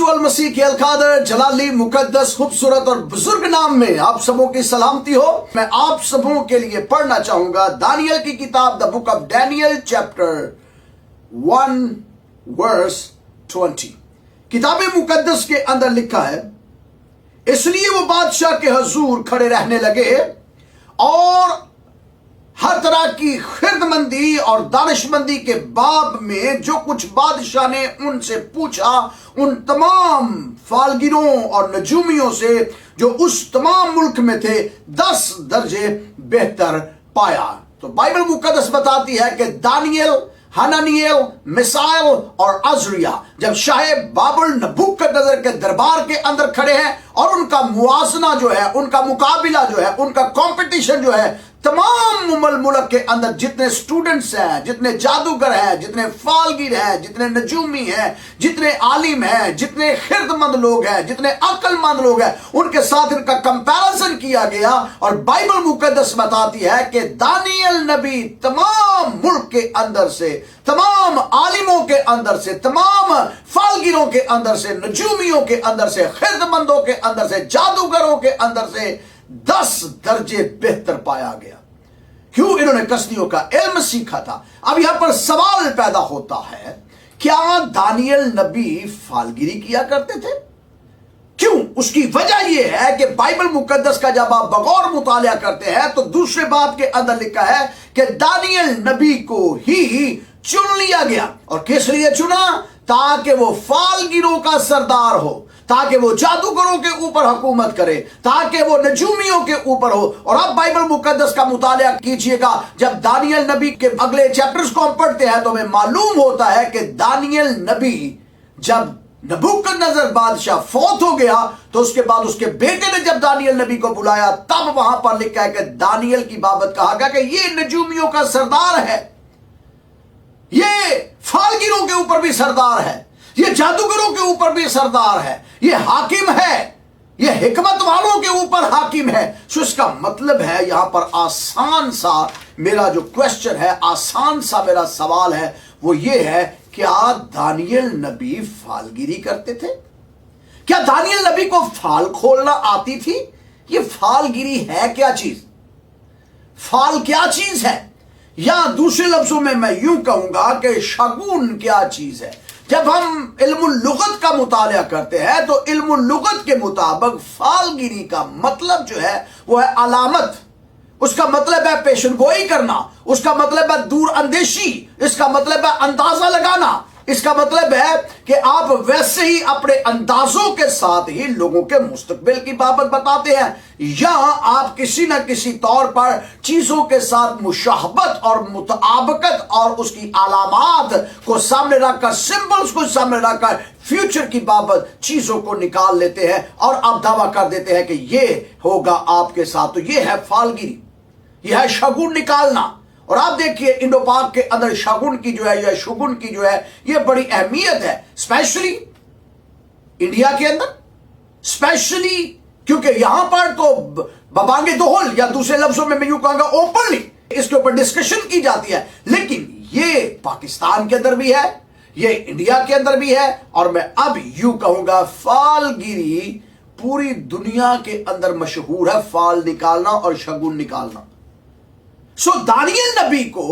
यीशु मसीह के अलकादर जलाली मुकद्दस खूबसूरत और बुजुर्ग नाम में आप सबों की सलामती हो। मैं आप सबों के लिए पढ़ना चाहूंगा दानियल की किताब the book of Daniel chapter 1 verse 20। किताब मुकद्दस के अंदर लिखा है, इसलिए वो बादशाह के हुजूर खड़े रहने लगे और हर तरह की खिरदमंदी और दानिशमंदी के बाब में जो कुछ बादशाह ने उनसे पूछा, उन तमाम फालगिरों और नजूमियों से जो उस तमाम मुल्क में थे 10 दर्जे बेहतर पाया। तो बाइबल मुकद्दस बताती है कि दानियल, हननियल, मिसाइल और अजरिया जब शाह बाबुल नबूकदनेस्सर के दरबार के अंदर खड़े हैं और उनका मुआजना जो है, उनका मुकाबिला जो है, उनका कंपटीशन जो है, तमाम मुल्क के अंदर जितने स्टूडेंट्स हैं, जितने जादूगर हैं, जितने फालगिर हैं, जितने नजूमी हैं, जितने आलिम हैं, जितने खिरदमंद लोग हैं, जितने अक्लमंद लोग हैं, उनके साथ इनका कंपैरिजन किया गया। और बाइबल मुकद्दस बताती है कि दानियल नबी तमाम मुल्क के अंदर से, तमाम आलिमों के अंदर से, तमाम फालगिरों के अंदर से, नजूमियों के अंदर से, खिरदमंदों के अंदर से, जादूगरों के अंदर से 10 दर्जे बेहतर पाया गया। क्यों? इन्होंने कसदियों का इल्म सीखा था। अब यहां पर सवाल पैदा होता है, क्या दानियल नबी फालगिरी किया करते थे? क्यों? उसकी वजह यह है कि बाइबल मुकद्दस का जब आप बगौर मुतालिया करते हैं तो दूसरे बाब के अंदर लिखा है कि दानियल नबी को ही चुन लिया गया। और किस लिए चुना? ताकि वो फालगिरों का सरदार हो, ताकि वो जादूगरों के ऊपर हुकूमत करे, ताकि वो नजूमियों के ऊपर हो। और अब बाइबल मुकद्दस का मुतालिया कीजिएगा, जब दानियल नबी के अगले चैप्टर्स को हम पढ़ते हैं तो हमें मालूम होता है कि दानियल नबी जब नबूकदनेस्सर बादशाह फौत हो गया तो उसके बाद उसके बेटे ने जब दानियल नबी को बुलाया तब वहां पर लिखा है कि दानियल की बाबत कहा गया कि ये नजूमियों का सरदार है, ये फालगिरों के ऊपर भी सरदार है, ये जादूगरों के ऊपर भी सरदार है, ये हाकिम है, ये हिकमत वालों के ऊपर हाकिम है। सो इसका मतलब है, यहां पर आसान सा मेरा जो क्वेश्चन है, आसान सा मेरा सवाल है, वो ये है, क्या दानियल नबी फालगिरी करते थे? क्या दानियल नबी को फाल खोलना आती थी? ये फालगिरी है क्या चीज? फाल क्या चीज है? या दूसरे लफ्जों में मैं यूं कहूंगा कि शगुन क्या चीज है? जब हम इल्मुल लुगत का मुतालिया करते हैं तो इल्मुल लुगत के मुताबिक फालगिरी का मतलब जो है वो है अलामत, उसका मतलब है पेशन गोई करना, उसका मतलब है दूर अंदेशी, इसका मतलब है अंदाजा लगाना, इसका मतलब है कि आप वैसे ही अपने अंदाजों के साथ ही लोगों के मुस्तकबिल की बाबत बताते हैं, या आप किसी न किसी तौर पर चीजों के साथ मुशाहबत और मुताबकत और उसकी अलामात को सामने रखकर, सिंबल्स को सामने रखकर फ्यूचर की बाबत चीजों को निकाल लेते हैं और आप दावा कर देते हैं कि ये होगा आपके साथ। तो ये है फालगिरी, यह है शगुन निकालना। और आप देखिए इंडो पाक के अंदर शगुन की जो है या शुगुन की जो है ये बड़ी अहमियत है, स्पेशली इंडिया के अंदर, स्पेशली क्योंकि यहां पर तो बबांगे दोहल या दूसरे लफ्जों में मैं यूं कहूंगा ओपनली इसके ऊपर डिस्कशन की जाती है। लेकिन ये पाकिस्तान के अंदर भी है, ये इंडिया के अंदर भी है, और मैं अब यूं कहूंगा फालगिरी पूरी दुनिया के अंदर मशहूर है, फाल निकालना और शगुन निकालना। सो दानियल नबी को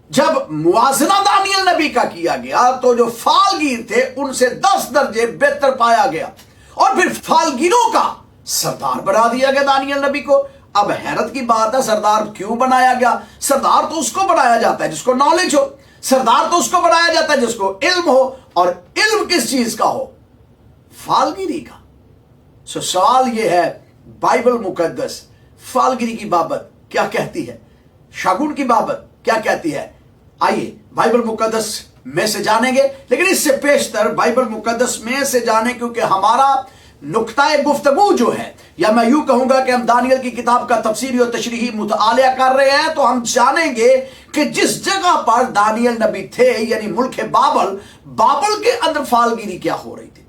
जब मुआजना दानियल नबी का किया गया तो जो फालगीर थे उनसे 10 दर्जे बेहतर पाया गया और फिर फालगीरों का सरदार बना दिया गया दानियल नबी को। अब हैरत की बात है, सरदार क्यों बनाया गया? सरदार तो उसको बनाया जाता है जिसको नॉलेज हो, सरदार तो उसको बनाया जाता है जिसको इल्म हो, और इल्म किस चीज का हो? फालगिरी का। सो सवाल यह है, बाइबल मुकद्दस फालगिरी की बाबत क्या कहती है, शगुन की बाबत क्या कहती है? आइए बाइबल मुकद्दस में से जानेंगे। लेकिन इससे पेशतर बाइबल मुकद्दस में से जाने, क्योंकि हमारा नुक्ताए गुफ्तगू जो है, या मैं यूं कहूंगा कि हम दानियल की किताब का तफसीरी और तशरीही मुतालिया कर रहे हैं, तो हम जानेंगे कि जिस जगह पर दानियल नबी थे यानी मुल्क बाबल, बाबल के अंदर फालगिरी क्या हो रही थी।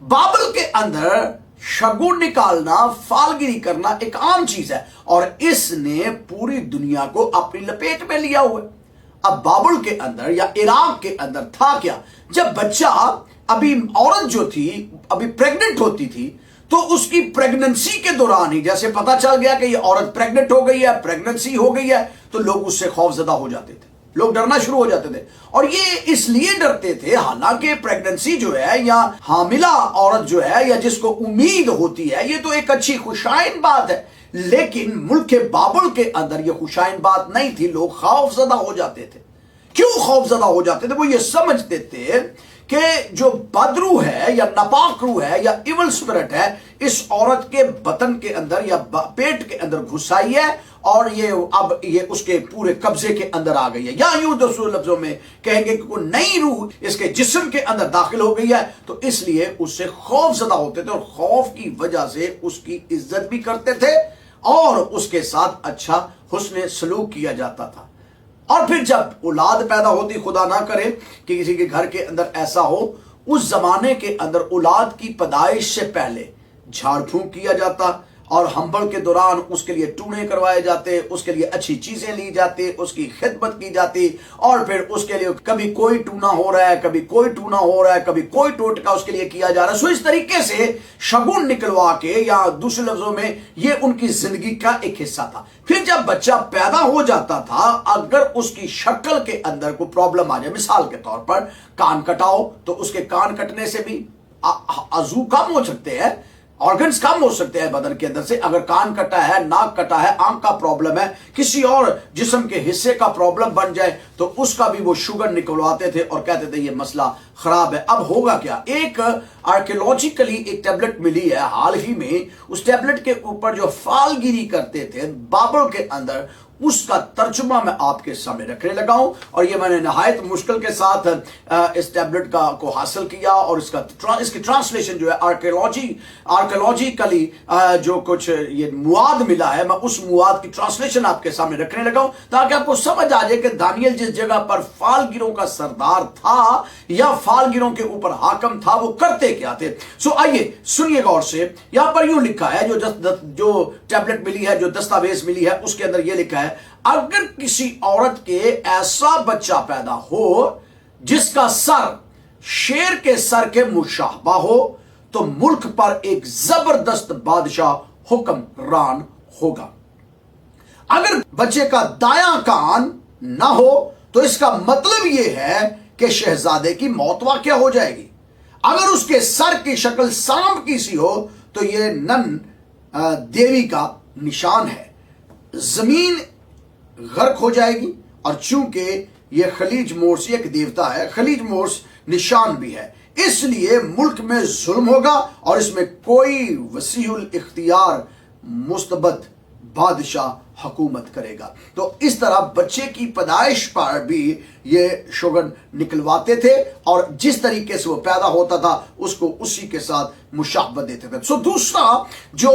बाबल के अंदर शगुन निकालना, फालगिरी करना एक आम चीज है और इसने पूरी दुनिया को अपनी लपेट में लिया हुआ है। अब बाबुल के अंदर या इराक के अंदर था क्या, जब बच्चा ابھی عورت جو تھی ابھی پریگننٹ ہوتی تھی تو اس کی پریگننسی کے دوران ہی جیسے پتا چل گیا کہ یہ عورت پریگننٹ ہو گئی ہے، پریگننسی ہو گئی ہے، تو لوگ اس سے خوف زدہ ہو جاتے تھے، لوگ ڈرنا شروع ہو جاتے تھے. اور یہ اس لیے ڈرتے تھے حالانکہ پریگننسی جو ہے یا حاملہ عورت جو ہے یا جس کو امید ہوتی ہے یہ تو ایک اچھی خوشائن بات ہے، لیکن ملک بابل کے اندر یہ خوشائن بات نہیں تھی. لوگ خوف زدہ ہو جاتے تھے. کیوں خوف زدہ ہو جاتے تھے؟ وہ یہ سمجھتے تھے کہ جو بدروح ہے یا ناپاک روح ہے یا ایول سپرٹ ہے اس عورت کے بطن کے اندر یا پیٹ کے اندر گھس آئی ہے اور یہ اب یہ اس کے پورے قبضے کے اندر آ گئی ہے، یا یوں دوسرے لفظوں میں کہیں گے کہ کوئی نئی روح اس کے جسم کے اندر داخل ہو گئی ہے. تو اس لیے اس سے خوف زدہ ہوتے تھے اور خوف کی وجہ سے اس کی عزت بھی کرتے تھے اور اس کے ساتھ اچھا حسن سلوک کیا جاتا تھا. اور پھر جب اولاد پیدا ہوتی، خدا نہ کرے کہ کسی کے گھر کے اندر ایسا ہو، اس زمانے کے اندر اولاد کی پیدائش سے پہلے جھاڑ پھونک کیا جاتا اور حمل کے دوران اس کے لیے ٹونے کروائے جاتے، اس کے لیے اچھی چیزیں لی جاتی، اس کی خدمت کی جاتی، اور پھر اس کے لیے کبھی کوئی ٹونا ہو رہا ہے، کبھی کوئی ٹونا ہو رہا ہے، کبھی کوئی ٹوٹکا اس کے لیے کیا جا رہا ہے. سو اس طریقے سے شگون نکلوا کے، یا دوسرے لفظوں میں یہ ان کی زندگی کا ایک حصہ تھا. پھر جب بچہ پیدا ہو جاتا تھا، اگر اس کی شکل کے اندر کوئی پرابلم آ جائے، مثال کے طور پر کان کٹاؤ، تو اس کے کان کٹنے سے بھی عضو کم ہو سکتے ہیں، آرگنز کم ہو سکتے ہیں بدن کے اندر سے. اگر کان کٹا ہے، ناک کٹا ہے، آنکھ کا پرابلم ہے، کسی اور جسم کے حصے کا پرابلم بن جائے تو اس کا بھی وہ شوگر نکلواتے تھے اور کہتے تھے یہ مسئلہ خراب ہے. اب ہوگا کیا؟ ایک آرکیولوجیکلی ایک ٹیبلٹ ملی ہے حال ہی میں، اس ٹیبلٹ کے اوپر جو فال گیری کرتے تھے بابل کے اندر، اس کا ترجمہ میں آپ کے سامنے رکھنے لگا ہوں. اور یہ میں نے نہایت مشکل کے ساتھ اس ٹیبلٹ کو حاصل کیا اور اس کی ٹرانسلیشن جو ہے آرکیولوجیکلی جو کچھ یہ مواد ملا ہے، میں اس مواد کی ٹرانسلیشن آپ کے سامنے رکھنے لگا ہوں تاکہ آپ کو سمجھ آ جائے کہ دانیل جس جگہ پر فال گیروں کا سردار تھا یا فال گیروں کے اوپر حاکم تھا وہ کرتے کیا تھے. سو آئیے سنیے غور سے. یہاں پر یوں لکھا ہے، جو ٹیبلٹ ملی ہے، جو دستاویز ملی ہے، اس کے اندر یہ لکھا ہے، اگر کسی عورت کے ایسا بچہ پیدا ہو جس کا سر شیر کے سر کے مشابہ ہو تو ملک پر ایک زبردست بادشاہ حکمران ہوگا. اگر بچے کا دایاں کان نہ ہو تو اس کا مطلب یہ ہے کہ شہزادے کی موت واقع ہو جائے گی. اگر اس کے سر کی شکل سانپ کی سی ہو تو یہ نن دیوی کا نشان ہے، زمین غرق ہو جائے گی. اور چونکہ یہ خلیج مورس ایک دیوتا ہے، خلیج مورس نشان بھی ہے، اس لیے ملک میں ظلم ہوگا اور اس میں کوئی وسیع الاختیار مستبد بادشاہ حکومت کرے گا. تو اس طرح بچے کی پیدائش پر بھی یہ شوگر نکلواتے تھے اور جس طریقے سے وہ پیدا ہوتا تھا اس کو اسی کے ساتھ مشابہت دیتے تھے. سو دوسرا جو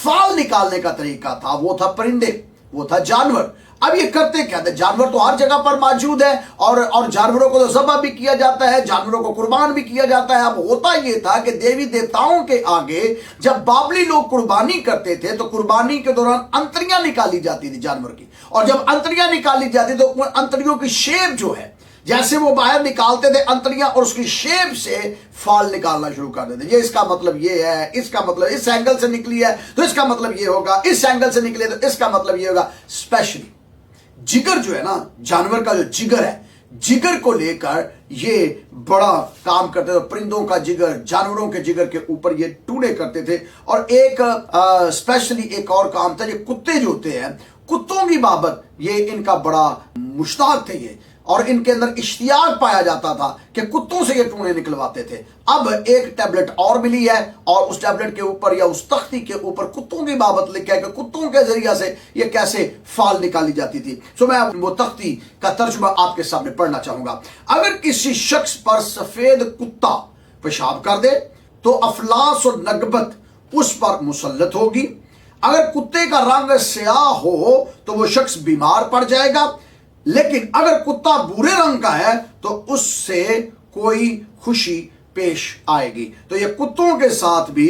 فال نکالنے کا طریقہ تھا وہ تھا پرندے، وہ تھا جانور. اب یہ کرتے کیا تھے؟ جانور تو ہر جگہ پر موجود ہے اور جانوروں کو تو ذبح بھی کیا جاتا ہے، جانوروں کو قربان بھی کیا جاتا ہے. اب ہوتا یہ تھا کہ دیوی دیوتاؤں کے آگے جب بابلی لوگ قربانی کرتے تھے تو قربانی کے دوران انتڑیاں نکالی جاتی تھی جانور کی، اور جب انتڑیاں نکالی جاتی تو انتڑیوں کی شیپ جو ہے، جیسے وہ باہر نکالتے تھے انتڑیاں اور اس کی شیپ سے فال نکالنا شروع کر دیتے. یہ اس کا مطلب یہ ہے، اس کا مطلب اس اینگل سے نکلی ہے تو اس کا مطلب یہ ہوگا، اس اینگل سے نکلے تو اس کا مطلب یہ ہوگا. اسپیشلی جگر جو ہے نا، جانور کا جو جگر ہے، جگر کو لے کر یہ بڑا کام کرتے تھے. پرندوں کا جگر، جانوروں کے جگر کے اوپر یہ ٹونے کرتے تھے. اور ایک اسپیشلی ایک اور کام تھا، یہ کتے جو ہوتے ہیں، کتوں کی بابت یہ ان کا بڑا مشتاق تھے یہ، اور ان کے اندر اشتیاق پایا جاتا تھا کہ کتوں سے یہ ٹونے نکلواتے تھے. اب ایک ٹیبلٹ اور ملی ہے اور اس ٹیبلٹ کے اوپر یا اس تختی کے اوپر کتوں کی بابت لکھا ہے کہ کتوں کے ذریعہ سے یہ کیسے فال نکالی جاتی تھی. سو میں وہ تختی کا ترجمہ آپ کے سامنے پڑھنا چاہوں گا. اگر کسی شخص پر سفید کتا پیشاب کر دے تو افلاس اور نگبت اس پر مسلط ہوگی. اگر کتے کا رنگ سیاہ ہو تو وہ شخص بیمار پڑ جائے گا، لیکن اگر کتا بھورے رنگ کا ہے تو اس سے کوئی خوشی पेश आएगी। तो ये कुत्तों के साथ भी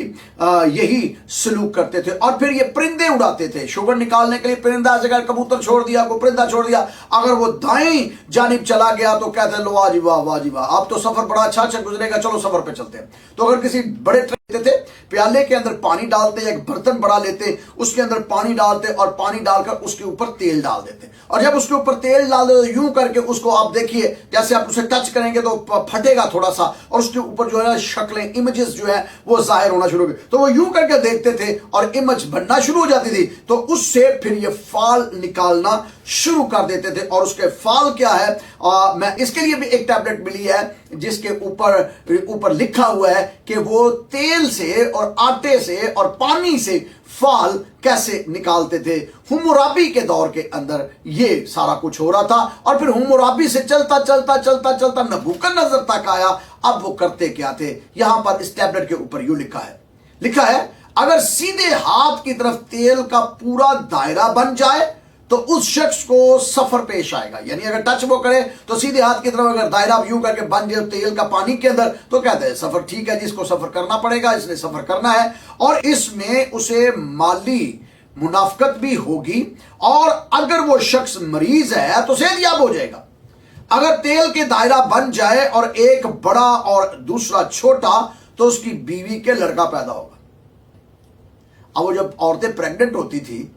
यही सलूक करते थे। और फिर ये परिंदे उड़ाते थे, शुगर निकालने के लिए परिंदा, जगह कबूतर छोड़ दिया, कोई परिंदा छोड़ दिया, अगर वो दाएं जानिब चला गया तो कहते हैं लो वाह जी वाह, वाह जी वाह, अब तो सफर बड़ा अच्छा गुजरेगा, चलो सफर पे चलते हैं। तो अगर किसी बड़े ट्रेन थे, प्याले के अंदर पानी डालते, एक बर्तन बड़ा लेते, उसके अंदर पानी डालते और पानी डालकर उसके ऊपर तेल डाल देते, और जब उसके ऊपर तेल डाल दे तो यूं करके उसको आप देखिए, जैसे आप उसे टच करेंगे तो फटेगा थोड़ा सा, और उसके ऊपर जो है शक्लें, इमेजेस जो है वो जाहिर होना शुरू हो गए। तो वो यूं करके देखते थे और इमेज बनना शुरू हो जाती थी, तो उससे फिर ये फाल निकालना शुरू कर देते थे। और उसके फाल क्या है, मैं इसके लिए भी एक टैबलेट मिली है जिसके ऊपर लिखा हुआ है कि वो तेल से और आटे से और पानी से फाल कैसे निकालते थे। हुम्मुराबी के दौर के अंदर ये सारा कुछ हो रहा था, और फिर हुम्मुराबी से चलता चलता चलता चलता नबूकदनेस्सर तक आया। अब वो करते क्या थे, यहां पर इस टैबलेट के ऊपर यूं लिखा है अगर सीधे हाथ की तरफ तेल का पूरा दायरा बन जाए तो उस शख्स को सफर पेश आएगा। यानी अगर टच वो करे तो सीधे हाथ की तरफ अगर दायरा यूं करके बन जाए तेल का पानी के अंदर, तो कहते हैं सफर ठीक है, जिसको सफर करना पड़ेगा, इसने सफर करना है, और इसमें उसे माली मुनाफकत भी होगी, और अगर वो शख्स मरीज है तो सेहतयाब हो जाएगा। अगर तेल के दायरा बन जाए और एक बड़ा और दूसरा छोटा, तो उसकी बीवी के लड़का पैदा होगा। अब वो जब औरतें प्रेग्नेंट होती थी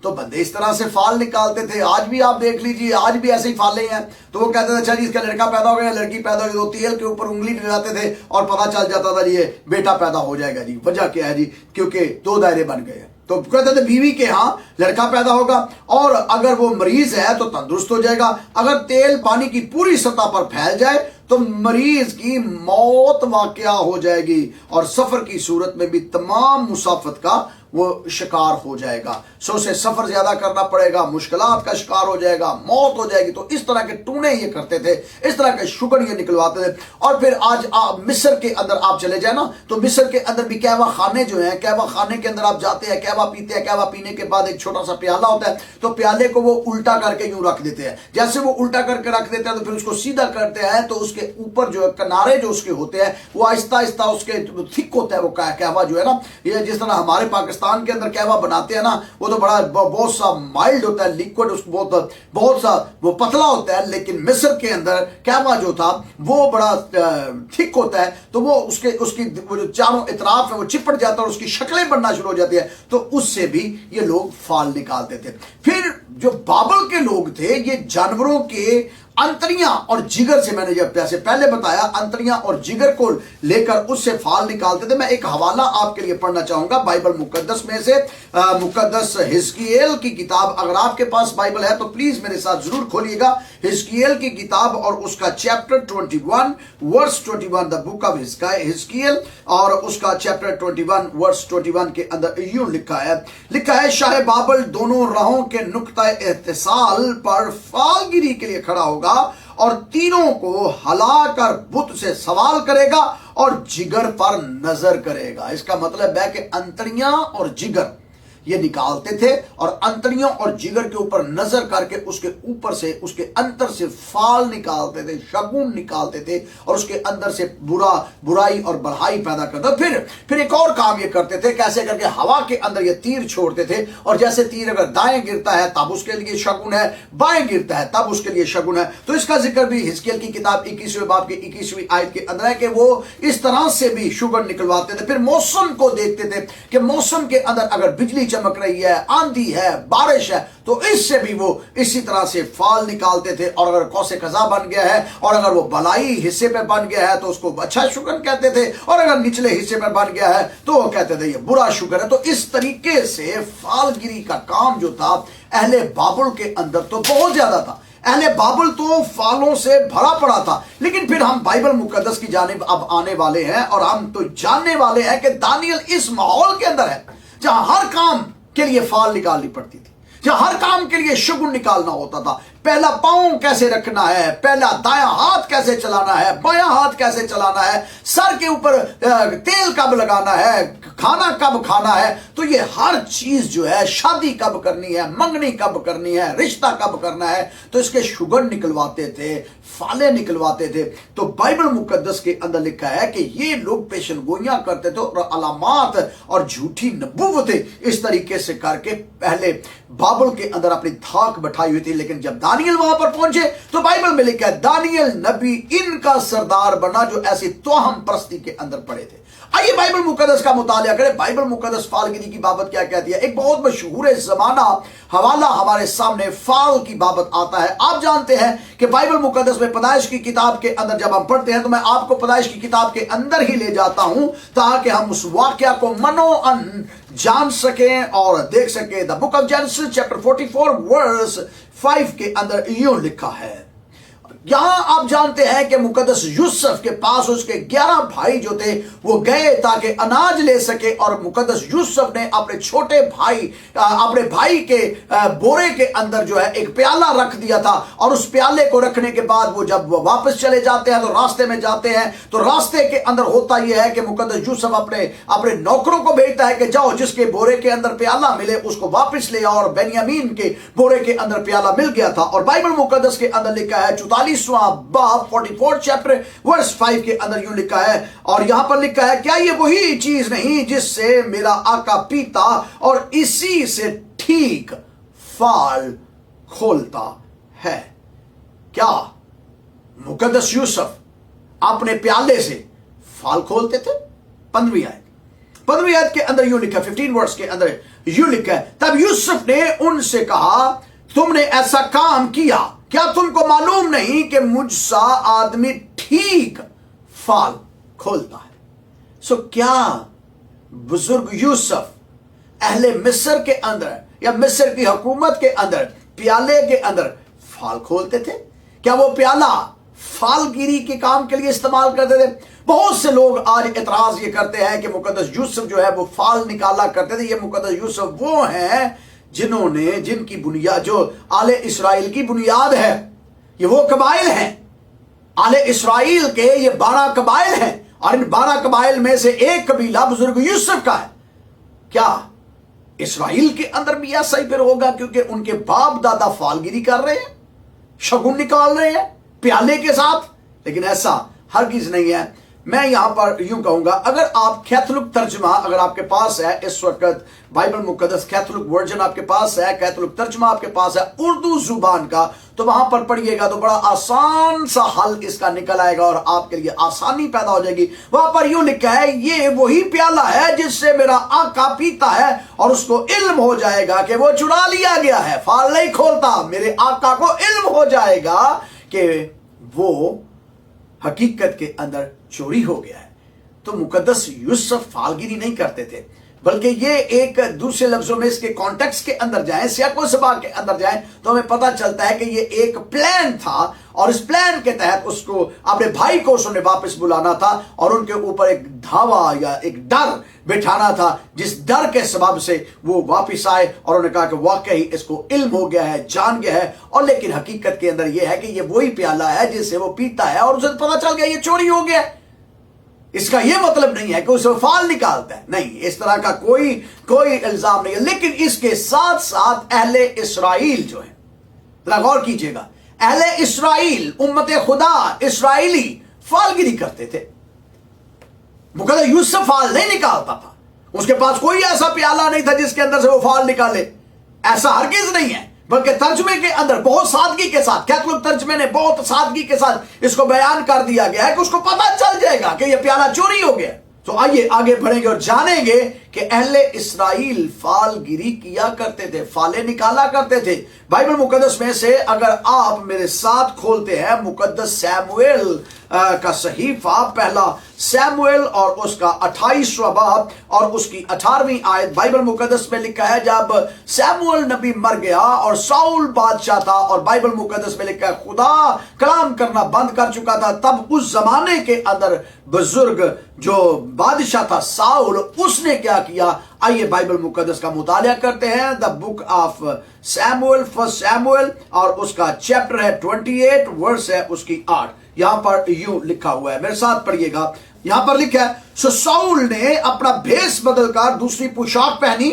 तो बंदे इस तरह से फाल निकालते थे। आज भी आप देख लीजिए, आज भी ऐसे ही फाले हैं। तो वो कहते थे अच्छा जी इसका लड़का पैदा हो गया, लड़की पैदा हो गई, तो तेल के ऊपर उंगली लगाते थे और पता चल जाता था जी ये बेटा पैदा हो जाएगा जी। वजह क्या है जी, क्योंकि 2 दायरे बन गए। तो कहते थे बीवी के यहाँ लड़का पैदा होगा, और अगर वो मरीज है तो तंदुरुस्त हो जाएगा। अगर तेल पानी की पूरी सतह पर फैल जाए तो मरीज की मौत वाकया हो जाएगी, और सफर की सूरत में भी तमाम मुसाफत का वो शिकार हो जाएगा। सो उसे सफर ज्यादा करना पड़ेगा, मुश्किलात का शिकार हो जाएगा, मौत हो जाएगी। तो इस तरह के टूने ये करते थे, इस तरह के शुगर ये निकलवाते थे। और फिर आज मिस्र के अंदर आप चले जाए ना, तो मिस्र के अंदर भी कहवा खाने जो हैं, कहवा खाने के अंदर आप जाते हैं, कहवा पीते हैं, कहवा पीने के बाद एक छोटा सा प्याला होता है, तो प्याले को वो उल्टा करके यूं रख देते हैं। जैसे वो उल्टा करके रख देते हैं तो फिर उसको सीधा करते हैं, तो उसके ऊपर जो किनारे जो उसके होते हैं वो आहिस्ता आहिस्ता उसके थिक होता है वो कहवा जो है ना, ये जिस तरह हमारे पाकिस्तान के अंदर कहवा बनाते हैं ना, वो तो बड़ा बहुत सा माइल्ड होता है, लिक्विड, उसको बहुत सा वो पतला होता है। लेकिन मिस्र के अंदर कहवा जो था वो बड़ा थिक होता है, तो वो उसकी वो जो चारों इतराफ है वो चिपट जाता है और उसकी शक्लें बनना शुरू हो जाती है। तो उससे भी ये लोग फाल निकालते थे। फिर जो बाबल के लोग थे, ये जानवरों के अंतरियां और जिगर से, मैंने जब जैसे पहले बताया, अंतरियां और जिगर को लेकर उससे फाल निकालते थे। मैं एक हवाला आपके लिए पढ़ना चाहूंगा बाइबल मुकद्दस में से, मुकद्दस हिजकियेल की किताब। अगर आपके पास बाइबल है तो प्लीज मेरे साथ जरूर खोलिएगा हिजकियेल की किताब और उसका chapter 21 verse 21, the book of Ezekiel, और उसका चैप्टर 21 वर्स 21 के अंदर यूं लिखा है शाह बाबल दोनों राहों के नुक्ता इत्तिसाल पर फालगिरी के लिए खड़ा होगा और तीनों को हलाकर बुत से सवाल करेगा और जिगर पर नजर करेगा। इसका मतलब है कि अंतड़ियां और जिगर ये निकालते थे, और अंतड़ियों और जिगर के ऊपर नजर करके उसके ऊपर से, उसके अंदर से फाल निकालते थे, शगुन निकालते थे, और उसके अंदर से बुराई और बढ़ाई पैदा करते। फिर एक और काम ये करते थे, कैसे करके हवा के अंदर ये तीर छोड़ते थे, और जैसे तीर अगर दाएं गिरता है तब उसके लिए शगुन है, बाएं गिरता है तब उसके लिए शगुन है। तो इसका जिक्र भी हिजकियेल की किताब 21वें बाब की 21वीं आयत के अंदर है कि वो इस तरह से भी शुगर निकलवाते थे। फिर मौसम को देखते थे कि मौसम के अंदर अगर बिजली चमक रही है, आंधी है, बारिश है, तो इससे भी वो इसी तरह से फाल निकालते थे। और अगर कौसे कज़ा बन गया है और अगर वो भलाई हिस्से पे बन गया है तो उसको अच्छा शुगर कहते थे, और अगर निचले हिस्से पे बन गया है तो वो कहते थे ये बुरा शुगर है। तो इस तरीके से फालगिरी का काम जो था अहले बाबुल के अंदर तो बहुत ज्यादा था। अहले बाबुल तो फालों से भरा पड़ा था। लेकिन फिर हम बाइबल मुकद्दस की जानिब अब आने वाले हैं, और हम तो जानने वाले हैं कि दानियल इस माहौल के अंदर है जहां हर काम के लिए फाल निकालनी पड़ती थी, जहां हर काम के लिए शगुन निकालना होता था। पहला पांव कैसे रखना है, पहला दायां हाथ कैसे चलाना है, बायां हाथ कैसे चलाना है, सर के ऊपर तेल कब लगाना है, کھانا کب کھانا ہے, تو یہ ہر چیز جو ہے, شادی کب کرنی ہے, منگنی کب کرنی ہے, رشتہ کب کرنا ہے, تو اس کے شوگر نکلواتے تھے, فالے نکلواتے تھے. تو بائبل مقدس کے اندر لکھا ہے کہ یہ لوگ پیشن گوئیاں کرتے تھے اور علامات اور جھوٹی نبوتیں اس طریقے سے کر کے پہلے بابل کے اندر اپنی دھاک بٹھائی ہوئی تھی. لیکن جب دانیل وہاں پر پہنچے تو بائبل میں لکھا ہے دانیل نبی ان کا سردار بنا جو ایسی توہم پرستی کے اندر پڑے تھے. آئیے بائبل مقدس کا مطالعہ کریں. بائبل مقدس فالگیری کی بابت کیا کہتی ہے؟ ایک بہت مشہور زمانہ حوالہ ہمارے سامنے فال کی بابت آتا ہے. آپ جانتے ہیں کہ بائبل مقدس میں پیدائش کی کتاب کے اندر جب ہم پڑھتے ہیں تو میں آپ کو پیدائش کی کتاب کے اندر ہی لے جاتا ہوں تاکہ ہم اس واقعہ کو منو ان جان سکیں اور دیکھ سکیں. دا بک آف جینیسس چیپٹر 44 ورس 5 کے اندر یوں لکھا ہے. یہاں آپ جانتے ہیں کہ مقدس یوسف کے پاس اس کے 11 بھائی جو تھے وہ گئے تاکہ اناج لے سکے, اور مقدس یوسف نے اپنے چھوٹے بھائی اپنے بھائی کے بورے کے اندر جو ہے ایک پیالہ رکھ دیا تھا. اور اس پیالے کو رکھنے کے بعد وہ جب واپس چلے جاتے ہیں تو راستے میں جاتے ہیں تو راستے کے اندر ہوتا یہ ہے کہ مقدس یوسف اپنے نوکروں کو بھیجتا ہے کہ جاؤ جس کے بورے کے اندر پیالہ ملے اس کو واپس لے آؤ, اور بنیامین کے بورے کے اندر پیالہ مل گیا تھا. اور بائبل مقدس کے اندر لکھا ہے 44واں باب 44 چیپٹر ورس 5 کے اندر یوں لکھا ہے, اور یہاں پر لکھا ہے کیا یہ وہی چیز نہیں جس سے میرا آقا پیتا اور اسی سے ٹھیک فال کھولتا ہے. کیا مقدس یوسف اپنے پیالے سے فال کھولتے تھے؟ 15ویں آیت کے اندر یوں لکھا, 15 ورس کے اندر یوں لکھا ہے تب یوسف نے ان سے کہا تم نے ایسا کام کیا, کیا تم کو معلوم نہیں کہ مجھ سا آدمی ٹھیک فال کھولتا ہے؟ سو کیا بزرگ یوسف اہل مصر کے اندر یا مصر کی حکومت کے اندر پیالے کے اندر فال کھولتے تھے؟ کیا وہ پیالہ فال گیری کے کام کے لیے استعمال کرتے تھے؟ بہت سے لوگ آج اعتراض یہ کرتے ہیں کہ مقدس یوسف جو ہے وہ فال نکالا کرتے تھے. یہ مقدس یوسف وہ ہیں جن کی بنیاد جو آل اسرائیل کی بنیاد ہے, یہ وہ قبائل ہیں آل اسرائیل کے, یہ 12 قبائل ہیں, اور ان 12 قبائل میں سے ایک قبیلہ بزرگ یوسف کا ہے. کیا اسرائیل کے اندر بھی ایسا ہی پھر ہوگا کیونکہ ان کے باپ دادا فالگیری کر رہے ہیں, شگن نکال رہے ہیں پیالے کے ساتھ؟ لیکن ایسا ہرگز نہیں ہے. میں یہاں پر یوں کہوں گا اگر آپ کیتھولک ترجمہ اگر آپ کے پاس ہے اس وقت, بائبل مقدس کیتھولک ورژن آپ کے پاس ہے, کیتھولک ترجمہ آپ کے پاس ہے اردو زبان کا, تو وہاں پر پڑھیے گا تو بڑا آسان سا حل اس کا نکل آئے گا اور آپ کے لیے آسانی پیدا ہو جائے گی. وہاں پر یوں لکھا ہے یہ وہی پیالہ ہے جس سے میرا آقا پیتا ہے اور اس کو علم ہو جائے گا کہ وہ چرا لیا گیا ہے. فال نہیں کھولتا, میرے آقا کو علم ہو جائے گا کہ وہ حقیقت کے اندر چوری ہو گیا ہے. تو مقدس یوسف فالگیری نہیں کرتے تھے, بلکہ یہ ایک دوسرے لفظوں میں اس کے کانٹیکس کے اندر جائیں, سیاق و سباق کے اندر جائیں تو ہمیں پتہ چلتا ہے کہ یہ ایک پلان تھا, اور اس پلان کے تحت اس کو اپنے بھائی کو اس نے واپس بلانا تھا اور ان کے اوپر ایک دھاوا یا ایک ڈر بٹھانا تھا, جس ڈر کے سبب سے وہ واپس آئے اور انہوں نے کہا کہ واقعی اس کو علم ہو گیا ہے, جان گیا ہے, اور لیکن حقیقت کے اندر یہ ہے کہ یہ وہی پیالہ ہے جس سے وہ پیتا ہے اور اسے پتہ چل گیا یہ چوری ہو گیا. اس کا یہ مطلب نہیں ہے کہ اسے فال نکالتا ہے, نہیں, اس طرح کا کوئی الزام نہیں ہے. لیکن اس کے ساتھ ساتھ اہل اسرائیل جو ہے, ذرا غور کیجئے گا, اہل اسرائیل امت خدا اسرائیلی فالگیری کرتے تھے. مقدس یوسف فال نہیں نکالتا تھا, اس کے پاس کوئی ایسا پیالہ نہیں تھا جس کے اندر سے وہ فال نکالے, ایسا ہرگز نہیں ہے. بلکہ ترجمے کے اندر بہت سادگی کے ساتھ, کیتھولک ترجمے نے بہت سادگی کے ساتھ اس کو بیان کر دیا گیا ہے کہ اس کو پتہ چل جائے گا کہ یہ پیالہ چوری ہو گیا. تو آئیے آگے بڑھیں گے اور جانیں گے کہ اہل اسرائیل فال گیری کیا کرتے تھے, فالے نکالا کرتے تھے. بائبل مقدس میں سے اگر آپ میرے ساتھ کھولتے ہیں مقدس سیموئیل کا صحیفہ, پہلا سیموئیل اور اس کا 28واں باب اور اس کی 18ویں آیت, بائبل مقدس میں لکھا ہے جب سیموئیل نبی مر گیا اور ساؤل بادشاہ تھا, اور بائبل مقدس میں لکھا ہے خدا کلام کرنا بند کر چکا تھا, تب اس زمانے کے اندر بزرگ جو بادشاہ تھا ساؤل, اس نے کیا کیا؟ آئیے بائبل مقدس کا مطالعہ کرتے ہیں. The book of Samuel, first Samuel, اور اس کا چیپٹر ہے 28 ورس ہے اس کی 8. یہاں پر یوں لکھا ہوا ہے, میرے ساتھ پڑھیے گا. यहां पर लिखा है, सो साउल ने अपना भेष बदलकर दूसरी पोशाक पहनी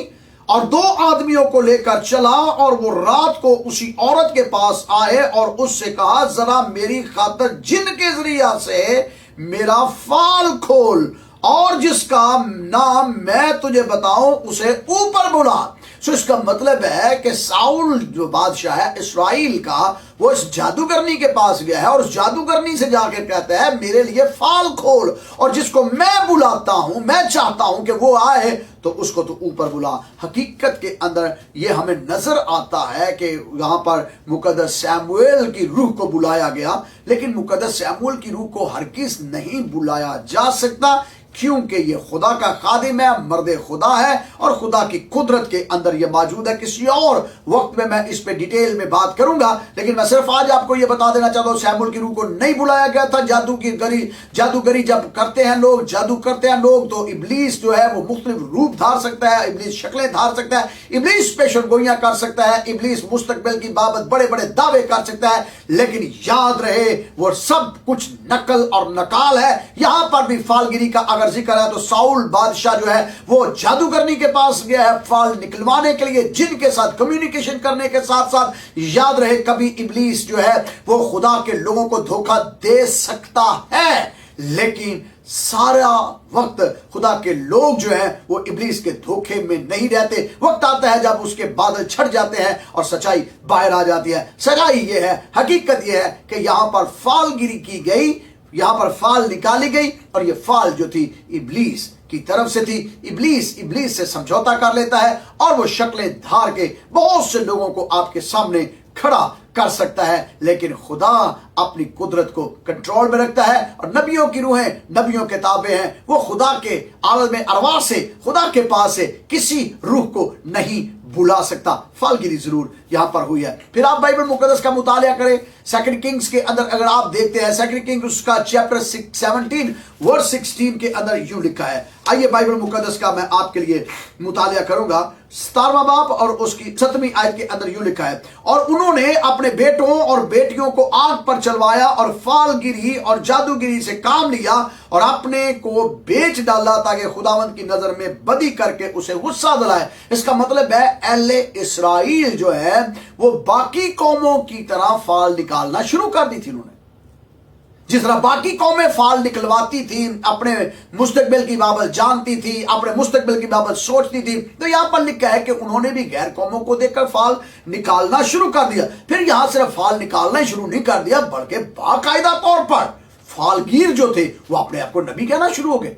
और 2 आदमियों को लेकर चला और वो रात को उसी औरत के पास आए और उससे कहा, जरा मेरी खातिर जिन के जरिया से मेरा फाल खोल और जिसका नाम मैं तुझे बताऊं उसे ऊपर बुला। सो इसका मतलब है कि साउल जो बादशाह है इस्राएल का, वो इस जादूगरनी के पास गया है और उस जादूगरनी से जाकर कहता है, मेरे लिए फाल खोल और जिसको मैं बुलाता हूं, मैं चाहता हूं कि वो आए, तो उसको तो ऊपर बुला। हकीकत के अंदर ये हमें नजर आता है कि यहाँ पर मुकद्दस सैमुएल की रूह को बुलाया गया, लेकिन मुकद्दस सैमुएल की रूह को हरगिज़ नहीं बुलाया जा सकता, क्योंकि ये खुदा का खादिम है, मर्द खुदा है और खुदा की कुदरत के अंदर ये मौजूद है। किसी और वक्त में मैं इस पे डिटेल में बात करूंगा, लेकिन मैं सिर्फ आज आपको ये बता देना चाहता हूं, सैमुएल की रूह को नहीं बुलाया गया था। जादूगरी जब करते हैं लोग, जादू करते हैं लोग, तो इब्लीस जो है वो मुख्तलिफ रूप धार सकता है, इब्लीस शक्लें धार सकता है, इब्लीस पेशन गोइयां कर सकता है, इब्लीस मुस्तकबिल की बाबत बड़े बड़े दावे कर सकता है, लेकिन याद रहे वो सब कुछ नकल और नकाल है। यहां पर भी फालगिरी का अगर जिक्र है तो साउल बादशाह जो है वो जादूगरनी के पास गया है फाल निकलवाने के लिए, जिनके साथ कम्युनिकेशन करने के साथ साथ, याद रहे कभी इब्लीस जो है वो खुदा के लोगों को धोखा दे सकता है, लेकिन सारा वक्त खुदा के लोग जो हैं वो इब्लीस के धोखे में नहीं रहते। वक्त आता है जब उसके बादल छट जाते हैं और सच्चाई बाहर आ जाती है। सच्चाई ये है, हकीकत ये है कि यहां पर फालगिरी की गई, यहां पर फाल निकाली गई और ये फाल जो थी इब्लीस की तरफ से थी। इब्लीस से समझौता कर लेता है और वो शक्लें धार के बहुत से लोगों को आपके सामने खड़ा कर सकता है, लेकिन खुदा अपनी कुदरत को कंट्रोल में रखता है और नबियों की रूहें, नबियों के ताबे हैं, वो खुदा के आलम में अरवाह से, खुदा के पास से किसी रूह को नहीं बुला सकता। फालगिरी जरूर यहां पर हुई है। फिर आप बाइबल मुकद्दस का मुतालिया करें, 2 किंग्स के अंदर अगर आप देखते हैं, 2 किंग्स उसका चैप्टर 17 वर्स 16 के अंदर यूं लिखा है। आइए बाइबल मुकद्दस का मैं आपके लिए मुतालिया करूंगा। 17वां बाब और उसकी 7वीं आयत के अंदर यूं लिखा है, और उन्होंने अपने बेटों और बेटियों को आग पर चलवाया और फालगिरी और जादूगिरी से काम लिया और अपने को बेच डाला ताकि खुदावंद की नजर में बदी करके उसे गुस्सा दिलाए। इसका मतलब है अहले इस्राएल जो है वो बाकी कौमों की तरह फाल निकालना शुरू कर दी थी। उन्होंने जिस तरह बाकी कौमें फाल निकलवाती थी, अपने मुस्तकबिल की बाबत जानती थी, अपने मुस्तकबिल की बाबत सोचती थी, तो यहां पर लिखा है कि उन्होंने भी गैर कौमों को देखकर फाल निकालना शुरू कर दिया। फिर यहां सिर्फ फाल निकालना ही शुरू नहीं कर दिया, बल्कि बाकायदा तौर पर फालगीर जो थे वो अपने आप को नबी कहना शुरू हो गए।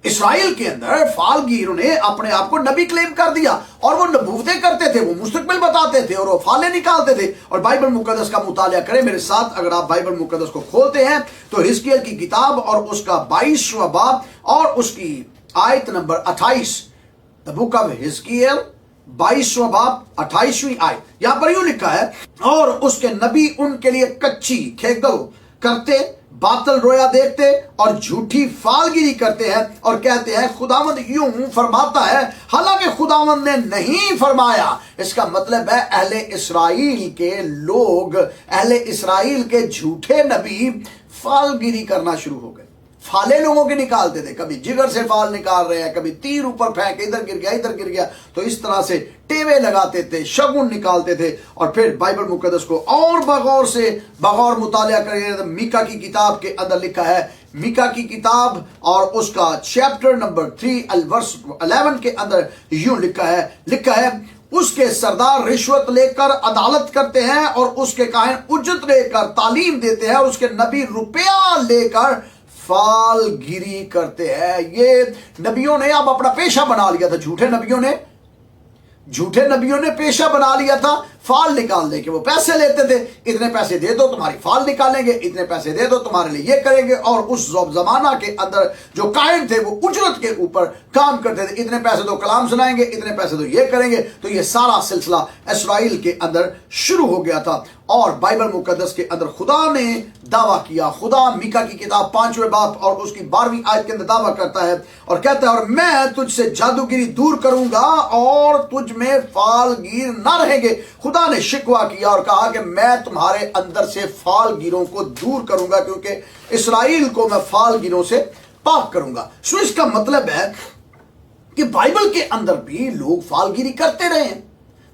इस्राएल के अंदर फालगीरों ने अपने आप को नबी क्लेम कर दिया और वो नबूवतें करते थे, वो मुस्तकबिल बताते थे और वो फाले निकालते थे। और बाइबल मुकद्दस का मुतालिया करें मेरे साथ। अगर आप बाइबल मुकद्दस को खोलते हैं तो हिजकिय्याह की किताब और उसका 22वां बाब और उसकी आयत नंबर 28, द बुक ऑफ हिजकिय्याह 22वां बाब 28वीं आयत, यहां पर यूं लिखा है, और उसके नबी उनके लिए कच्ची खेगल करते, बातल रोया देखते और झूठी फालगिरी करते हैं और कहते हैं खुदावंद यूं फरमाता है, हालांकि खुदावंद ने नहीं फरमाया। इसका मतलब है अहले इस्राएल के लोग, अहले इस्राएल के झूठे नबी फालगिरी करना शुरू हो गए। फाले लोगों के निकालते थे, कभी जिगर से फाल निकाल रहे हैं, कभी तीर ऊपर फेंक, इधर गिर गया इधर गिर गया, तो इस तरह से टेवे लगाते थे, शगुन निकालते थे। और फिर बाइबल मुकद्दस को और बगौर मुतालिया करिए तो मीका की किताब के अंदर लिखा है, मीका की किताब और उसका चैप्टर नंबर 3 वर्स 11 के अंदर यूं लिखा है, उसके सरदार रिश्वत लेकर अदालत करते हैं और उसके काहिन उज्जत लेकर तालीम देते हैं, उसके नबी रुपया लेकर फालगिरी करते हैं। ये नबियों ने अब अपना पेशा बना लिया था, झूठे नबियों ने पेशा बना लिया था फाल निकालने के। वो पैसे लेते थे, इतने पैसे दे दो तुम्हारी फाल निकालेंगे, इतने पैसे दे दो तुम्हारे लिए ये करेंगे। और उस जमाना के अंदर जो कायन थे वो उजरत के ऊपर काम करते थे, इतने पैसे दो कलाम सुनाएंगे, इतने पैसे दो ये करेंगे। तो ये सारा सिलसिला इस्राएल के अंदर शुरू हो गया था। और बाइबल मुकद्दस के अंदर खुदा ने दावा किया, खुदा मीका की किताब 5वें बाब और उसकी 12वीं आयत के अंदर दावा करता है और कहता है, और मैं तुझसे जादूगिरी दूर करूंगा और तुझ में फालगीर ना रहेंगे। खुदा ने शिकवा किया और कहा कि मैं तुम्हारे अंदर से फालगीरों को दूर करूंगा, क्योंकि इस्राएल को मैं फालगीरों से पाक करूंगा। सो इसका मतलब है कि बाइबल के अंदर भी लोग फालगिरी करते रहे हैं,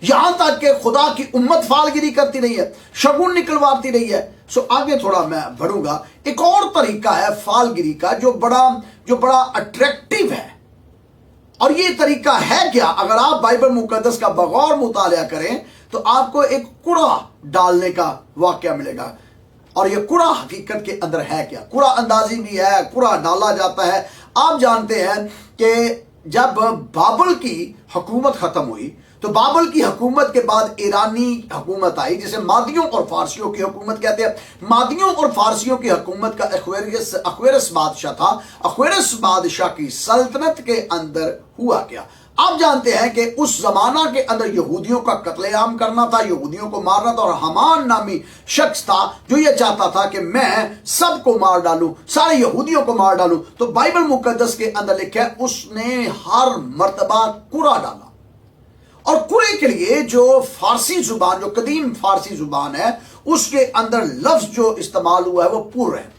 यहां तक कि खुदा की उम्मत फालगिरी करती रही है, शगुन निकलवाती रही है। सो आगे थोड़ा मैं बढ़ूंगा। एक और तरीका है फालगिरी का जो बड़ा अट्रैक्टिव है। और ये तरीका है क्या? अगर आप बाइबल मुकद्दस का बगौर मुतालिया करें तो आपको एक कूड़ा डालने का वाकया मिलेगा। और ये कूड़ा हकीकत के अंदर है क्या? कूड़ा अंदाजी भी है, कूड़ा डाला जाता है। आप जानते हैं कि जब बाबल की हुकूमत खत्म हुई तो बाबल की हुकूमत के बाद ईरानी हुकूमत आई, जिसे मादियों और फारसियों की हुकूमत कहते हैं। मादियों और फारसियों की हुकूमत का अख्वेरस बादशाह था। अख्वेरस बादशाह की सल्तनत के अंदर हुआ क्या? आप जानते हैं कि उस जमाना के अंदर यहूदियों का कत्लेआम करना था, यहूदियों को मारना था। और हमान नामी शख्स था जो ये चाहता था कि मैं सबको मार डालूं, सारे यहूदियों को मार डालूं। तो बाइबल मुकद्दस के अंदर लिखा है उसने हर मर्तबा कूड़ा डाला। और कूड़े के लिए जो फारसी जुबान, जो कदीम फारसी जुबान है, उसके अंदर लफ्ज जो इस्तेमाल हुआ है वो पुर है।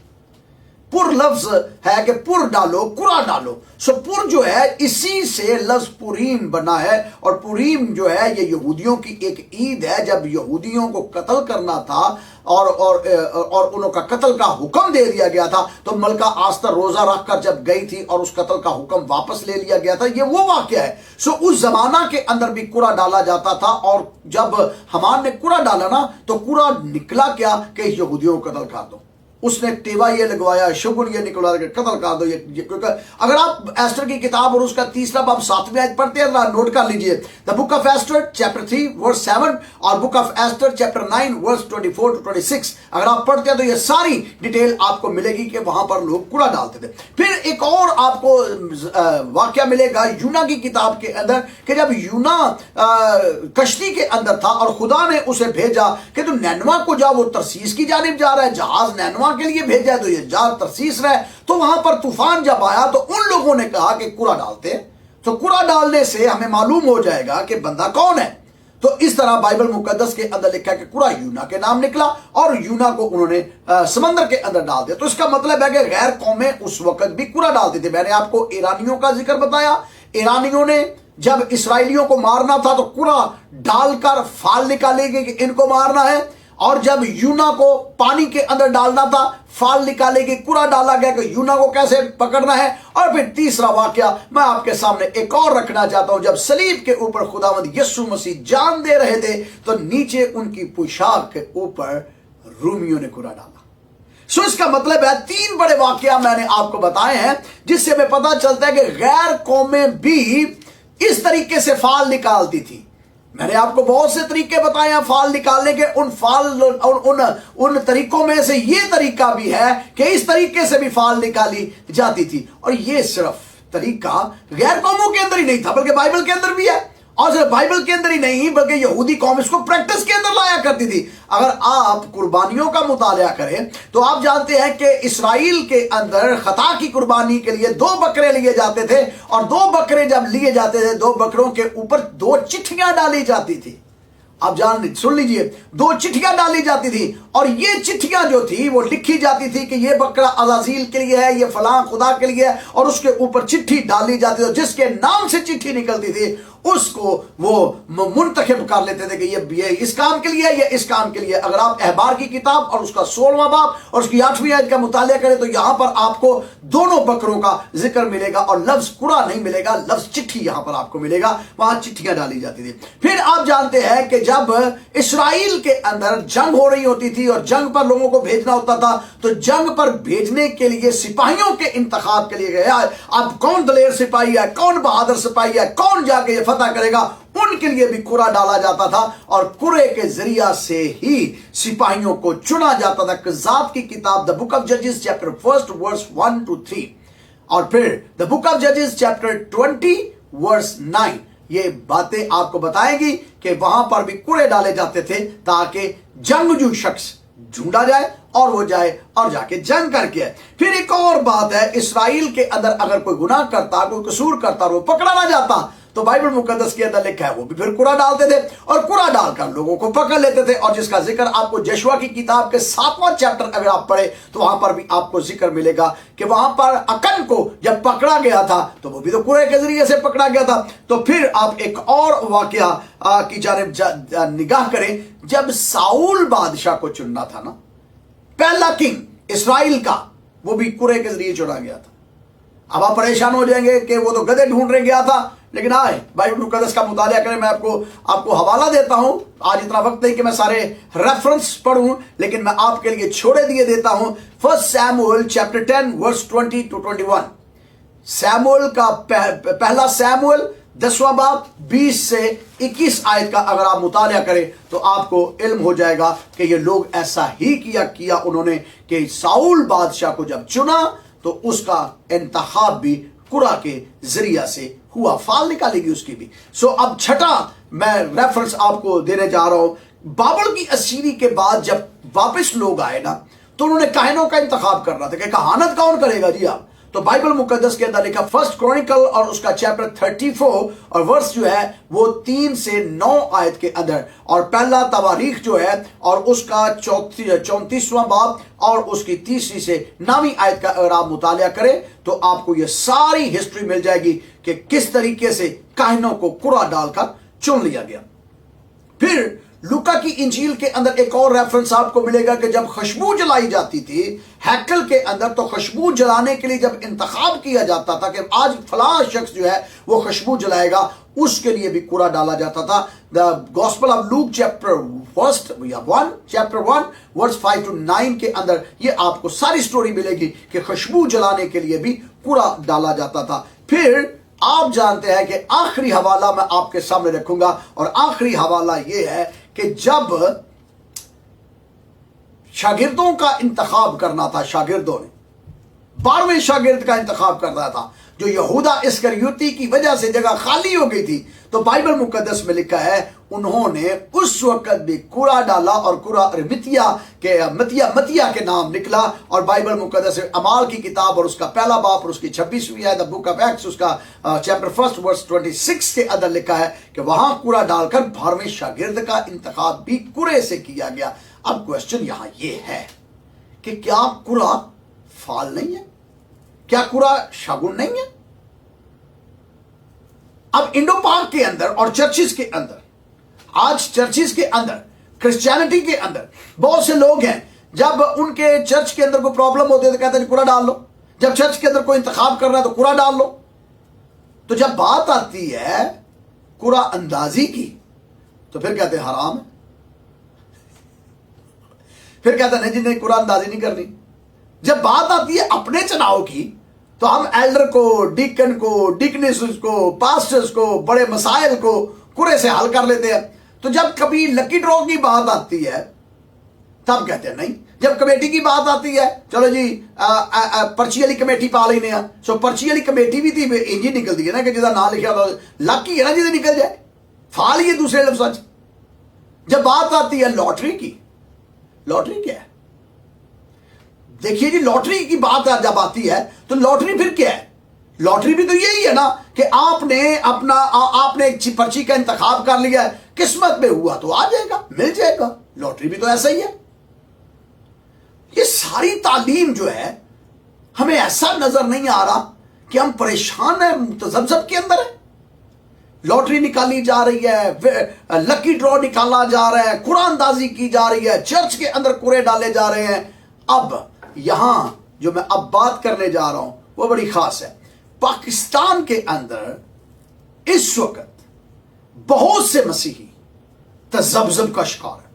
पुर लफ्ज है कि पुर डालो, कूड़ा डालो। सो पुर जो है इसी से लफ्ज पुरीम बना है। और पुरीम जो है ये यहूदियों की एक ईद है। जब यहूदियों को कत्ल करना था और उनका कत्ल का हुक्म दे दिया गया था, तो मलका आस्तर रोजा रखकर जब गई थी और उस कत्ल का हुक्म वापस ले लिया गया था। ये वो वाकया है। सो उस जमाना के अंदर भी कूड़ा डाला जाता था। और जब हमान ने कूड़ा डाला ना, तो कूड़ा निकला क्या कि यहूदियों को कत्ल कर दो। उसने टेवा ये लगवाया, शगुन ये निकलवा के कत्ल कर दो। क्योंकि अगर आप एस्टर की किताब और उसका 3 बाब 7वें आयत पढ़ते हैं, नोट कर लीजिए। The book of Esther chapter 3 verse 7 और book of Esther chapter 9 verse 24 to 26 अगर आप पढ़ते हैं तो ये सारी डिटेल आपको मिलेगी कि वहां पर लोग कूड़ा डालते थे। फिर एक और आपको वाकया मिलेगा यूना की किताब के अंदर कि जब यूना कश्ती के अंदर था और खुदा ने उसे भेजा कि तू नैनवा को जा, वो तरसीस की जानिब जा रहा है, जहाज नैनवा के लिए भेजा है, तो ये जहाज तरसीस रहा है। तो वहां पर तूफान जब आया तो उन लोगों ने कहा कि कूड़ा डालते। तो कूड़ा डालने से हमें मालूम हो जाएगा कि बंदा कौन है। तो इस तरह बाइबल मुकद्दस के अंदर लिखा है कि कूड़ा यूना के नाम निकला और यूना को उन्होंने समंदर के अंदर डाल दिया। तो इसका मतलब है कि गैर कौमें उस वक्त भी कूड़ा डालती थी। मैंने आपको ईरानियों का जिक्र बताया। ईरानियों ने जब इसराइलियों को मारना था तो कूड़ा डालकर फाल निकालेंगे कि इनको मारना है। और जब यूना को पानी के अंदर डालना था, फाल निकाले के कूड़ा डाला गया कि यूना को कैसे पकड़ना है। और फिर तीसरा वाकया मैं आपके सामने एक और रखना चाहता हूं। जब सलीब के ऊपर खुदावंद यीशु मसीह जान दे रहे थे तो नीचे उनकी पोशाक के ऊपर रोमियों ने कूड़ा डाला। सो इसका मतलब है 3 बड़े वाकया मैंने आपको बताए हैं जिससे हमें पता चलता है कि गैर कौमें भी इस तरीके से फाल निकालती थी। मैंने आपको बहुत से तरीके बताए हैं फाल निकालने के। उन तरीकों में से ये तरीका भी है कि इस तरीके से भी फाल निकाली जाती थी। और ये सिर्फ तरीका गैर कौमों के अंदर ही नहीं था बल्कि बाइबल के अंदर भी है। और सिर्फ बाइबल के अंदर ही नहीं बल्कि यहूदी कौम इसको प्रैक्टिस के अंदर लाया करती थी। अगर आप कुर्बानियों का मुतालिया करें तो आप जानते हैं कि इसराइल के अंदर खता की कुर्बानी के लिए 2 बकरे लिए जाते थे। और 2 बकरे जब लिए जाते थे, 2 बकरों के ऊपर 2 चिट्ठियां डाली जाती थी। आप सुन लीजिए, 2 चिट्ठियां डाली जाती थी। और ये चिट्ठियां जो थी वो लिखी जाती थी कि ये बकरा अज़ाज़ील के लिए है, ये फलां खुदा के लिए है। और उसके ऊपर चिट्ठी डाली जाती थी। जिसके नाम से चिट्ठी निकलती थी उसको वो मुंतखब कर लेते थे कि ये इस काम के लिए है, ये इस काम के लिए। अगर आप अहबार की किताब और उसका 16वां बाब और उसकी 8वीं आयत का मुतालिया करें तो यहां पर आपको दोनों बकरों का जिक्र मिलेगा और लफ्ज कूड़ा नहीं मिलेगा, लफ्ज चिट्ठी यहां पर आपको मिलेगा। वहां चिट्ठियां डाली जाती थी। फिर आप जानते हैं कि जब इसराइल के अंदर जंग हो रही होती थी और जंग पर लोगों को भेजना होता था तो जंग पर भेजने के लिए सिपाहियों के इंतखाब के लिए गया। अब कौन दलेर सिपाही है, कौन बहादुर सिपाही है, कौन जाके फतह करेगा, उनके लिए भी कूड़ा डाला जाता था। और कूड़े के जरिया से ही सिपाहियों को चुना जाता था। क़ज़ात की किताब द बुक ऑफ जजेस चैप्टर 1 वर्स 1 to 3 और फिर द बुक ऑफ जजेस चैप्टर 20 वर्स 9 ये बातें आपको बताएंगी कि वहां पर भी कूड़े डाले जाते थे ताकि जंगजू शख्स ढूंढा जाए और वो जाए और जाके जंग करके आए। फिर एक और बात है, इसराइल के अंदर अगर कोई गुनाह करता, कोई कसूर करता और वो पकड़ा ना जाता तो बाइबल मुकद्दस के अंदर लिखा है वो भी फिर कुरा डालते थे और कुरा डालकर लोगों को पकड़ लेते थे। और जिसका जिक्र आपको यहोशुआ की किताब के 7वां चैप्टर अगर आप पढ़े तो वहां पर भी आपको जिक्र मिलेगा कि वहां पर अकन को जब पकड़ा गया था तो वो भी तो कुरे के जरिए से पकड़ा गया था। तो फिर आप एक और वाकया की जानिब निगाह करें, जब साउल बादशाह को चुनना था ना, पहला किंग इसराइल का, वो भी कुरे के जरिए चुना गया था। अब आप परेशान हो जाएंगे कि वो तो गधे ढूंढ रहे गया था, लेकिन आए बाइबल मुकद्दस का मुताला करें। मैं आपको हवाला देता हूं। आज इतना वक्त नहीं कि मैं सारे रेफरेंस पढ़ूं, लेकिन मैं आपके लिए छोड़े दिए देता हूं। 1 Samuel chapter 10 verse 20 to 21। Samuel का पहला सैमुएल 10वां बाब 20 से 21 आयत का अगर आप मुताला करें तो आपको इल्म हो जाएगा कि ये लोग ऐसा ही किया उन्होंने कि साउल बादशाह को जब चुना तो उसका इंतखाब भी कुरा के जरिया से हुआ, फाल निकालेगी उसकी भी। सो अब छठा मैं रेफरेंस आपको देने जा रहा हूं। बाबल की असीरी के बाद जब वापस लोग आए ना तो उन्होंने काहिनों का इंतखाब करना था कि कहानत कौन करेगा जी आप। तो बाइबल मुकद्दस के अंदर लिखा 1 क्रॉनिकल और उसका चैप्टर 34 और वर्स जो है वो 3 से 9 आयत के अंदर, और पहला तवारीख जो है और उसका 34वां बाब और उसकी 3 से 9वीं आयत का अगर आप मुताला करें तो आपको ये सारी हिस्ट्री मिल जाएगी कि किस तरीके से काहिनों को कुरा डालकर चुन लिया गया। फिर लूका की इंजील के अंदर एक और रेफरेंस आपको मिलेगा कि जब खुशबू जलाई जाती थी हैकल के अंदर, तो खुशबू जलाने के लिए जब इंतखाब किया जाता था कि आज फलां शख्स जो है वो खुशबू जलाएगा, उसके लिए भी कुरा डाला जाता था। The gospel of Luke chapter 1 verse 5 to 9 के अंदर ये आपको सारी स्टोरी मिलेगी कि खुशबू जलाने के लिए भी कुरा डाला जाता था। फिर आप जानते हैं कि आखिरी हवाला मैं आपके सामने रखूंगा, और आखिरी हवाला यह है कि जब शागिर्दों का इंतखाब करना था, शागिर्दों ने 12वें शागिर्द का इंतखाब करना था, जो यहूदा इस्करियोती की वजह से जगह खाली हो गई थी, तो बाइबल मुकद्दस में लिखा है उन्होंने उस वक्त भी कुरा डाला और कुरा मतिया के नाम निकला। और बाइबल मुकद्दस अमाल की किताब और उसका पहला बाप और उसकी 26वीं है द बुक ऑफ एक्ट्स उसका चैप्टर 1 वर्स 26 के अंदर लिखा है कि वहां कुरा डालकर 12वें शागिर्द का इंतखाब भी कुरे से किया गया। अब क्वेश्चन यहां ये है कि क्या कुरा फाल नहीं है? क्या कुरा शगुन नहीं है? अब इंडो पाक के अंदर और चर्चिस के अंदर, आज चर्चिस के अंदर, क्रिश्चियनिटी के अंदर बहुत से लोग हैं, जब उनके चर्च के अंदर कोई प्रॉब्लम होती है तो कहते हैं कुरा डाल लो। जब चर्च के अंदर कोई इंतखाब कर रहा है तो कुरा डाल लो। तो जब बात आती है कुरा अंदाजी की तो फिर कहते हैं हराम है। फिर कहते हैं नहीं जी नहीं, कुरा अंदाजी नहीं करनी। जब बात आती है अपने चुनाव की तो हम एल्डर को, डीकन को, डिकनेस को, पास्टर्स को, बड़े मसाइल को कुरे से हल कर लेते हैं। तो जब कभी लकी ड्रॉ की बात आती है तब कहते हैं नहीं। जब कमेटी की बात आती है चलो जी पर्ची वाली कमेटी पा लेने हैं। सो पर्ची वाली कमेटी भी थी इंजी निकलती है ना कि जिसका नाम लिखा लकी है ना, जिसे निकल जाए फाल ये दूसरे लफ्ज। जब बात आती है लॉटरी की, लॉटरी क्या है? देखिए जी, लॉटरी की बात जब आती है तो लॉटरी फिर क्या है? लॉटरी भी तो यही है ना कि आपने एक पर्ची का इंतखाब कर लिया है, किस्मत में हुआ तो आ जाएगा, मिल जाएगा। लॉटरी भी तो ऐसा ही है। ये सारी तालीम जो है हमें ऐसा नजर नहीं आ रहा कि हम परेशान हैं, मुतज़ब्ज़ब के अंदर है। लॉटरी निकाली जा रही है, लकी ड्रॉ निकाला जा रहा है, कुरानदाजी की जा रही है, चर्च के अंदर कुरे डाले जा रहे हैं। अब यहां जो मैं अब बात करने जा रहा हूं वो बड़ी खास है। पाकिस्तान के अंदर इस वक्त बहुत से मसीही तज़ब्ज़ब का शिकार है,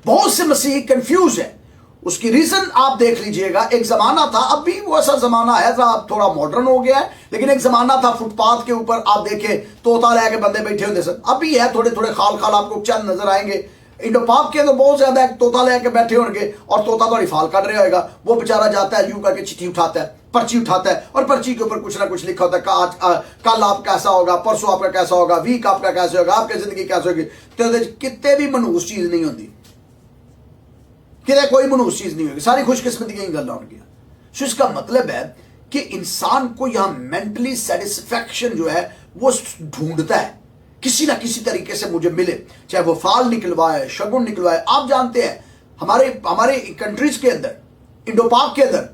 बहुत से मसीही कंफ्यूज है। उसकी रीजन आप देख लीजिएगा। एक जमाना था, अब भी वो ऐसा जमाना है, अब थोड़ा मॉडर्न हो गया है, लेकिन एक जमाना था फुटपाथ के ऊपर आप देखे तोता लेके बंदे बैठे होते सर। अब भी है, थोड़े थोड़े खाल खाल आपको चंद नजर आएंगे। इंडो पाक के अंदर बहुत ज्यादा तोता लेके बैठे होंगे और तोता तो फाल काट रहा होगा। वो बेचारा जाता है यूं करके चिट्ठी उठाता है, पर्ची उठाता है और पर्ची के ऊपर कुछ ना कुछ लिखा होता है। कल आप कैसा होगा, परसों आपका कैसा होगा, वीक आपका कैसे होगा, आपकी जिंदगी कैसे होगी। तो कितने भी मनहूस चीज नहीं होती, कि कोई मनहूस चीज नहीं होगी, सारी खुशकिस्मती की गल होगी। सो इसका मतलब है कि इंसान को यहां मेंटली सेटिस्फैक्शन जो है وہ ڈھونڈتا ہے کسی نہ کسی طریقے سے مجھے ملے، چاہے وہ فال نکلوائے، شگن نکلوائے. آپ جانتے ہیں ہمارے کنٹریز کے اندر، انڈو پاک کے اندر،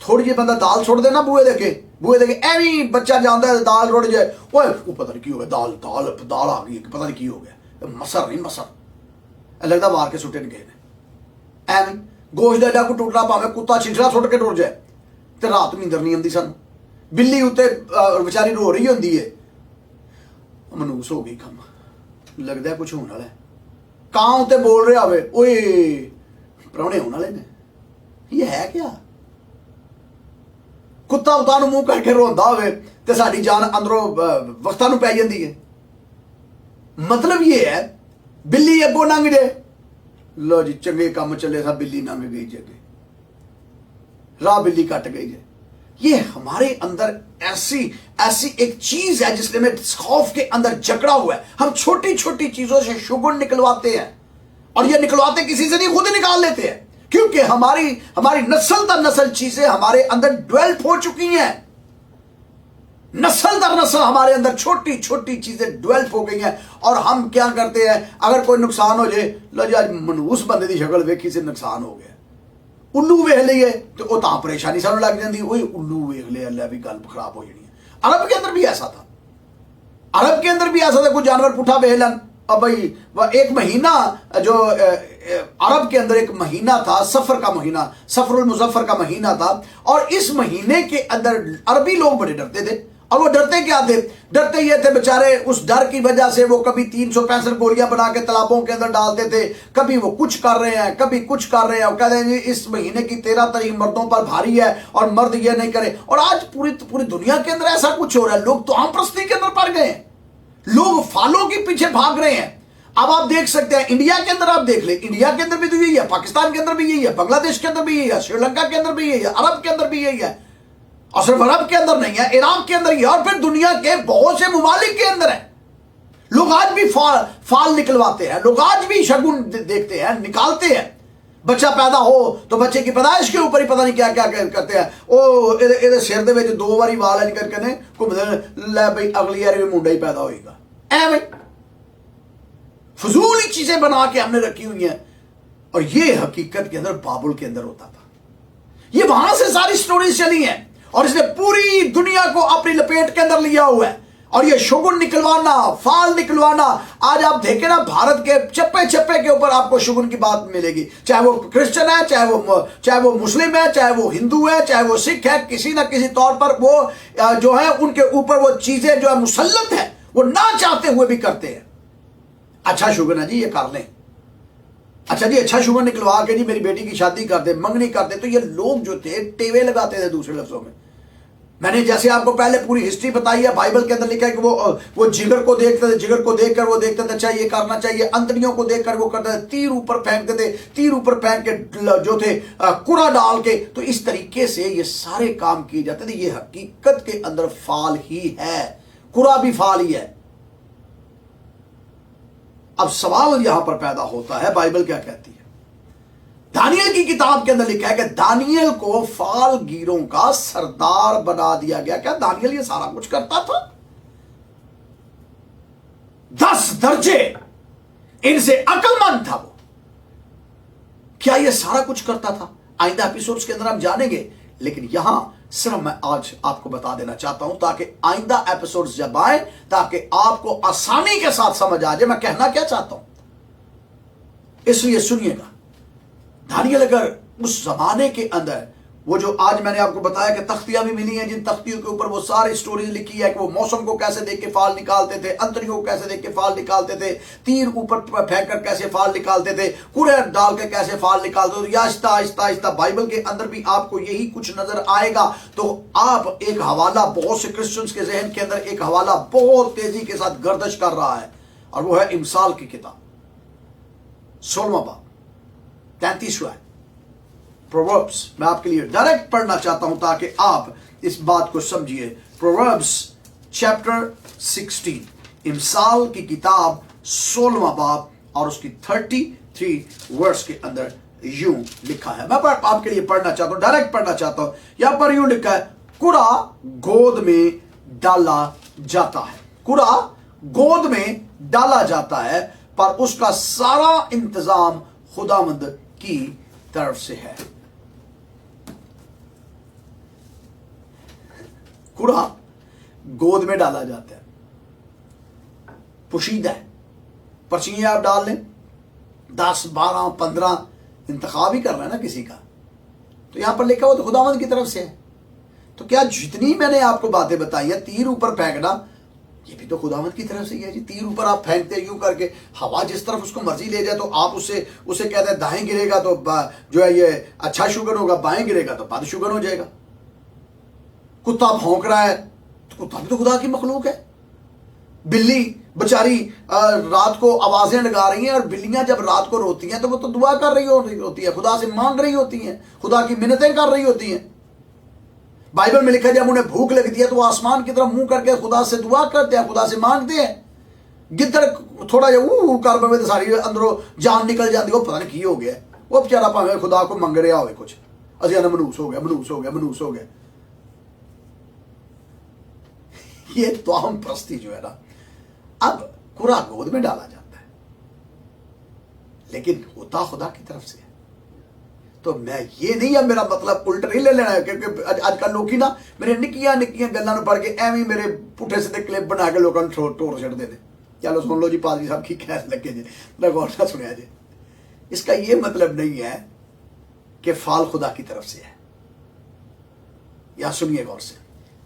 تھوڑی جی بندہ دال چھوڑ دے نا بوئے دیکھے ایویں بچہ جانتا ہے دال روڑ جائے، وہ پتہ نہیں کی ہو گیا، دال آ گئی، پتہ نہیں کی ہو گیا، مسر لگتا مار کے سٹے گئے ایویں گوشت ایڈا کو ٹوٹنا پاوے کتا چھنچرا سٹ کے ٹوٹ جائے تو رات نیندر نہیں آتی سن، بلی اتنے بچاری رو رہی ہوتی ہے، منوس ہو گئی کم، لگتا ہے کچھ ہونے والا ہے، کان اتنے بول رہے ہوئے اوئے پراؤنے ہونے والے نے، یہ ہے کیا؟ کتا اتنا منہ کر کے روندا ہوئے تو ساری جان اندروں وقتاں نو پی جاندی ہے. مطلب یہ ہے بلی اگوں لنگ جائے، لو جی چنگے کام چلے تھا، بلی لنگ گئی جگہ، راہ بلی کٹ گئی جائے. یہ ہمارے اندر ایسی ایک چیز ہے جس نے ہمیں خوف کے اندر جکڑا ہوا ہے. ہم چھوٹی چھوٹی چیزوں سے شگن نکلواتے ہیں، اور یہ نکلواتے کسی سے نہیں، خود ہی نکال لیتے ہیں، کیونکہ ہماری نسل در نسل چیزیں ہمارے اندر ڈویلپ ہو چکی ہیں. نسل در نسل ہمارے اندر چھوٹی چھوٹی چیزیں ڈویلپ ہو گئی ہیں، اور ہم کیا کرتے ہیں؟ اگر کوئی نقصان ہو جائے، لو جی آج منوس بندے دی شکل ویکھی سے نقصان ہو گیا، الو ویکھ لیے تو وہ تاں پریشانی سانو لگ جاندی، اوئے الو ویکھ لیا، اللہ بھی گل خراب ہو جانی ہے. عرب کے اندر بھی ایسا تھا، عرب کے اندر بھی ایسا تھا، کوئی جانور پٹھا ویکھ لن، اب بھائی ایک مہینہ جو عرب کے اندر ایک مہینہ تھا، سفر کا مہینہ، سفر المظفر کا مہینہ تھا، اور اس مہینے کے اندر عربی لوگ بڑے ڈرتے تھے. اور وہ ڈرتے کیا تھے؟ ڈرتے یہ تھے بیچارے، اس ڈر کی وجہ سے وہ کبھی 365 گولیاں بنا کے تالابوں کے اندر ڈالتے تھے، کبھی وہ کچھ کر رہے ہیں، کبھی کچھ کر رہے ہیں، اور کہتے ہیں اس مہینے کی 13 تاریخ مردوں پر بھاری ہے اور مرد یہ نہیں کرے. اور آج پوری دنیا کے اندر ایسا کچھ ہو رہا ہے، لوگ تو عام پرستی کے اندر پڑ گئے ہیں، لوگ فالوں کے پیچھے بھاگ رہے ہیں. اب آپ دیکھ سکتے ہیں انڈیا کے اندر، آپ دیکھ لیں انڈیا کے اندر بھی تو یہی ہے، پاکستان کے اندر بھی یہی ہے، بنگلہ دیش کے اندر بھی یہی ہے، سری لنکا کے اندر بھی یہی ہے، عرب کے اندر بھی یہی ہے، اور صرف عرب کے اندر نہیں ہے، عراق کے اندر ہی ہے، اور پھر دنیا کے بہت سے ممالک کے اندر ہے. لوگ آج بھی فال نکلواتے ہیں، لوگ آج بھی شگن دیکھتے ہیں، نکالتے ہیں. بچہ پیدا ہو تو بچے کی پیدائش کے اوپر ہی پتہ نہیں کیا کیا کرتے ہیں، او یہ سر دے وچ 2 باری وال کر کے نے گھومتے، لے بھائی اگلی بار منڈا ہی پیدا ہوئے گا. ایویں فضول چیزیں بنا کے ہم نے رکھی ہوئی ہیں. اور یہ حقیقت کے اندر بابل کے اندر ہوتا تھا، یہ وہاں سے ساری سٹوریز چلی ہیں، اور اس نے پوری دنیا کو اپنی لپیٹ کے اندر لیا ہوا ہے. اور یہ شگن نکلوانا، فال نکلوانا، آج آپ دیکھیں نا بھارت کے چپے چپے کے اوپر آپ کو شگن کی بات ملے گی، چاہے وہ کرسچن ہے، چاہے وہ مسلم ہے، چاہے وہ ہندو ہے، چاہے وہ سکھ ہے، کسی نہ کسی طور پر وہ جو ہے ان کے اوپر وہ چیزیں جو ہے مسلط ہے، وہ نہ چاہتے ہوئے بھی کرتے ہیں. اچھا شگن ہے جی، یہ کر لیں، اچھا جی اچھا شگن نکلوا کے جی میری بیٹی کی شادی کر دے، منگنی کر دے. تو یہ لوگ جو تھے ٹیوے لگاتے تھے. دوسرے لفظوں میں میں نے جیسے آپ کو پہلے پوری ہسٹری بتائی ہے، بائبل کے اندر لکھا ہے کہ وہ جگر کو دیکھتے تھے، جگر کو دیکھ کر وہ دیکھتے تھے اچھا یہ کرنا چاہیے، انتڑیوں کو دیکھ کر وہ کرتے تھے، تیر اوپر پھینکتے تھے، تیر اوپر پھینک کے جو تھے کوڑا ڈال کے، تو اس طریقے سے یہ سارے کام کیے جاتے تھے. یہ حقیقت کے اندر فال ہی ہے، کوڑا بھی فال ہی ہے. اب سوال یہاں پر پیدا ہوتا ہے، بائبل کیا کہتی ہے؟ دانیل کی کتاب کے اندر لکھا ہے کہ دانیل کو فال گیروں کا سردار بنا دیا گیا. کیا دانیل یہ سارا کچھ کرتا تھا؟ 10 درجے ان سے عقل مند تھا وہ. کیا یہ سارا کچھ کرتا تھا؟ آئندہ ایپیسوڈز کے اندر ہم جانیں گے، لیکن یہاں صرف میں آج آپ کو بتا دینا چاہتا ہوں تاکہ آئندہ ایپیسوڈز جب آئیں تاکہ آپ کو آسانی کے ساتھ سمجھ آ جائے میں کہنا کیا چاہتا ہوں. اس لیے سنیے گا، دانیل اگر اس زمانے کے اندر وہ جو آج میں نے آپ کو بتایا کہ تختیاں بھی ملی ہیں، جن تختیوں کے اوپر وہ ساری سٹوریز لکھی ہے کہ وہ موسم کو کیسے دیکھ کے فال نکالتے تھے، انتڑیوں کو کیسے دیکھ کے فال نکالتے تھے، تیر اوپر پھینک کر کیسے فال نکالتے تھے، کوڑے ڈال کے کیسے فال نکالتے تھے. آہستہ آہستہ آہستہ بائبل کے اندر بھی آپ کو یہی کچھ نظر آئے گا. تو آپ ایک حوالہ بہت سے کرسچنز کے ذہن کے اندر ایک حوالہ بہت تیزی کے ساتھ گردش کر رہا ہے، اور وہ ہے امثال کی کتاب 16واں باب 33واں پرووربس. میں آپ کے لیے ڈائریکٹ پڑھنا چاہتا ہوں تاکہ آپ اس بات کو سمجھیے. پرووربس چیپٹر 16، امثال کی کتاب 16واں باب اور اس کی 33 ورس کے اندر یوں لکھا ہے. میں آپ کے لیے پڑھنا چاہتا ہوں، ڈائریکٹ پڑھنا چاہتا ہوں. یہاں پر یوں لکھا ہے، کوڑا گود میں ڈالا جاتا ہے कुरा गोद में डाला जाता है, पर उसका सारा इंतजाम खुदावंद की तरफ से है। कुरा गोद में डाला जाता है, पोशीदा है, पर्चियां आप डाल लें, 10 12 15 इंतखाब ही कर रहे हैं ना किसी का, तो यहां पर लिखा हुआ तो खुदावंद की तरफ से है। तो क्या जितनी मैंने आपको बातें बताई है, तीर ऊपर फेंकना, ये भी तो खुदावंद की तरफ से ही है जी। तीर ऊपर आप फेंकते यूं करके, हवा जिस तरफ उसको मर्जी ले जाए, तो आप उसे कहते हैं दाएं गिरेगा तो जो है ये अच्छा शुगर होगा, बाएं गिरेगा तो बद शुगर हो जाएगा। कुत्ता भौंक रहा है, तो कुत्ता भी तो खुदा की मखलूक है। बिल्ली बेचारी रात को आवाजें लगा रही हैं, और बिल्लियां जब रात को रोती हैं तो वो तो दुआ कर रही होती है, खुदा से मांग रही होती हैं, खुदा की मिन्नतें कर रही होती हैं। बाइबल में लिखा है जब उन्हें भूख लगती है तो वो आसमान की तरफ मुंह करके खुदा से दुआ करते हैं, खुदा से मांगते हैं। गिद्दड़ थोड़ा जो कर पवे तो सारी अंदरों जान निकल जाती, वो पता नहीं की हो गया, वो बेचारा भावे खुदा को मंग रहा हो कुछ, असी मनूस हो गया, मनूस हो गया, मनूस हो गया। ये तो हम प्रस्ती जो है ना, अब कुरा गोद में डाला जाता है, लेकिन होता खुदा की तरफ से है। तो मैं ये नहीं है मेरा मतलब उल्टा नहीं ले लेना है, क्योंकि आजकल लोग ना मेरे निक्कियां निक्कियां गल्लां पढ़ के एवं मेरे पुठे सीधे क्लिप बना के लोगों को टोर छड़ देते। चलो सुन लो जी पादरी साहब की खैर लगे जी, गौर ना सुनिया जी। इसका ये मतलब नहीं है कि फाल खुदा की तरफ से है, या सुनिए गौर से,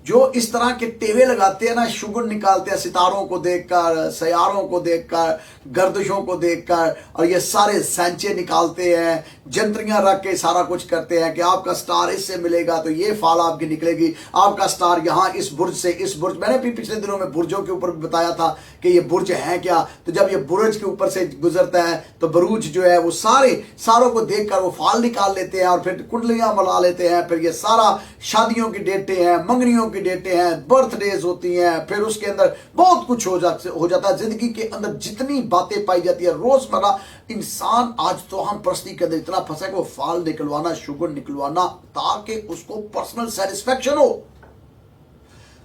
जो इस तरह के टेवे लगाते हैं ना, शुगर निकालते हैं सितारों को देखकर, सयारों को देखकर, गर्दिशों को देखकर, और ये सारे सांचे निकालते हैं, जंत्रियां रख के सारा कुछ करते हैं कि आपका स्टार इससे मिलेगा तो ये फाल आपकी निकलेगी, आपका स्टार यहाँ इस बुर्ज से इस बुर्ज। मैंने भी पिछले दिनों में बुर्जों के ऊपर बताया था कि ये बुर्ज हैं क्या, तो जब ये बुर्ज के ऊपर से गुजरता है तो बरूज जो है वो सारों को देखकर वो फाल निकाल लेते हैं, और फिर कुंडलियां मिला लेते हैं। फिर ये सारा शादियों की डेटें हैं, मंगनियों डेटे हैं, बर्थडेज होती हैं, फिर उसके अंदर बहुत कुछ हो जाता है। जिंदगी के अंदर जितनी बातें पाई जाती है रोजमर्रा, इंसान आज तो हम प्रस्ती के अंदर इतना फंसा है कि वो फाल निकलवाना, शुगर निकलवाना, ताकि उसको पर्सनल सेटिस्फेक्शन हो।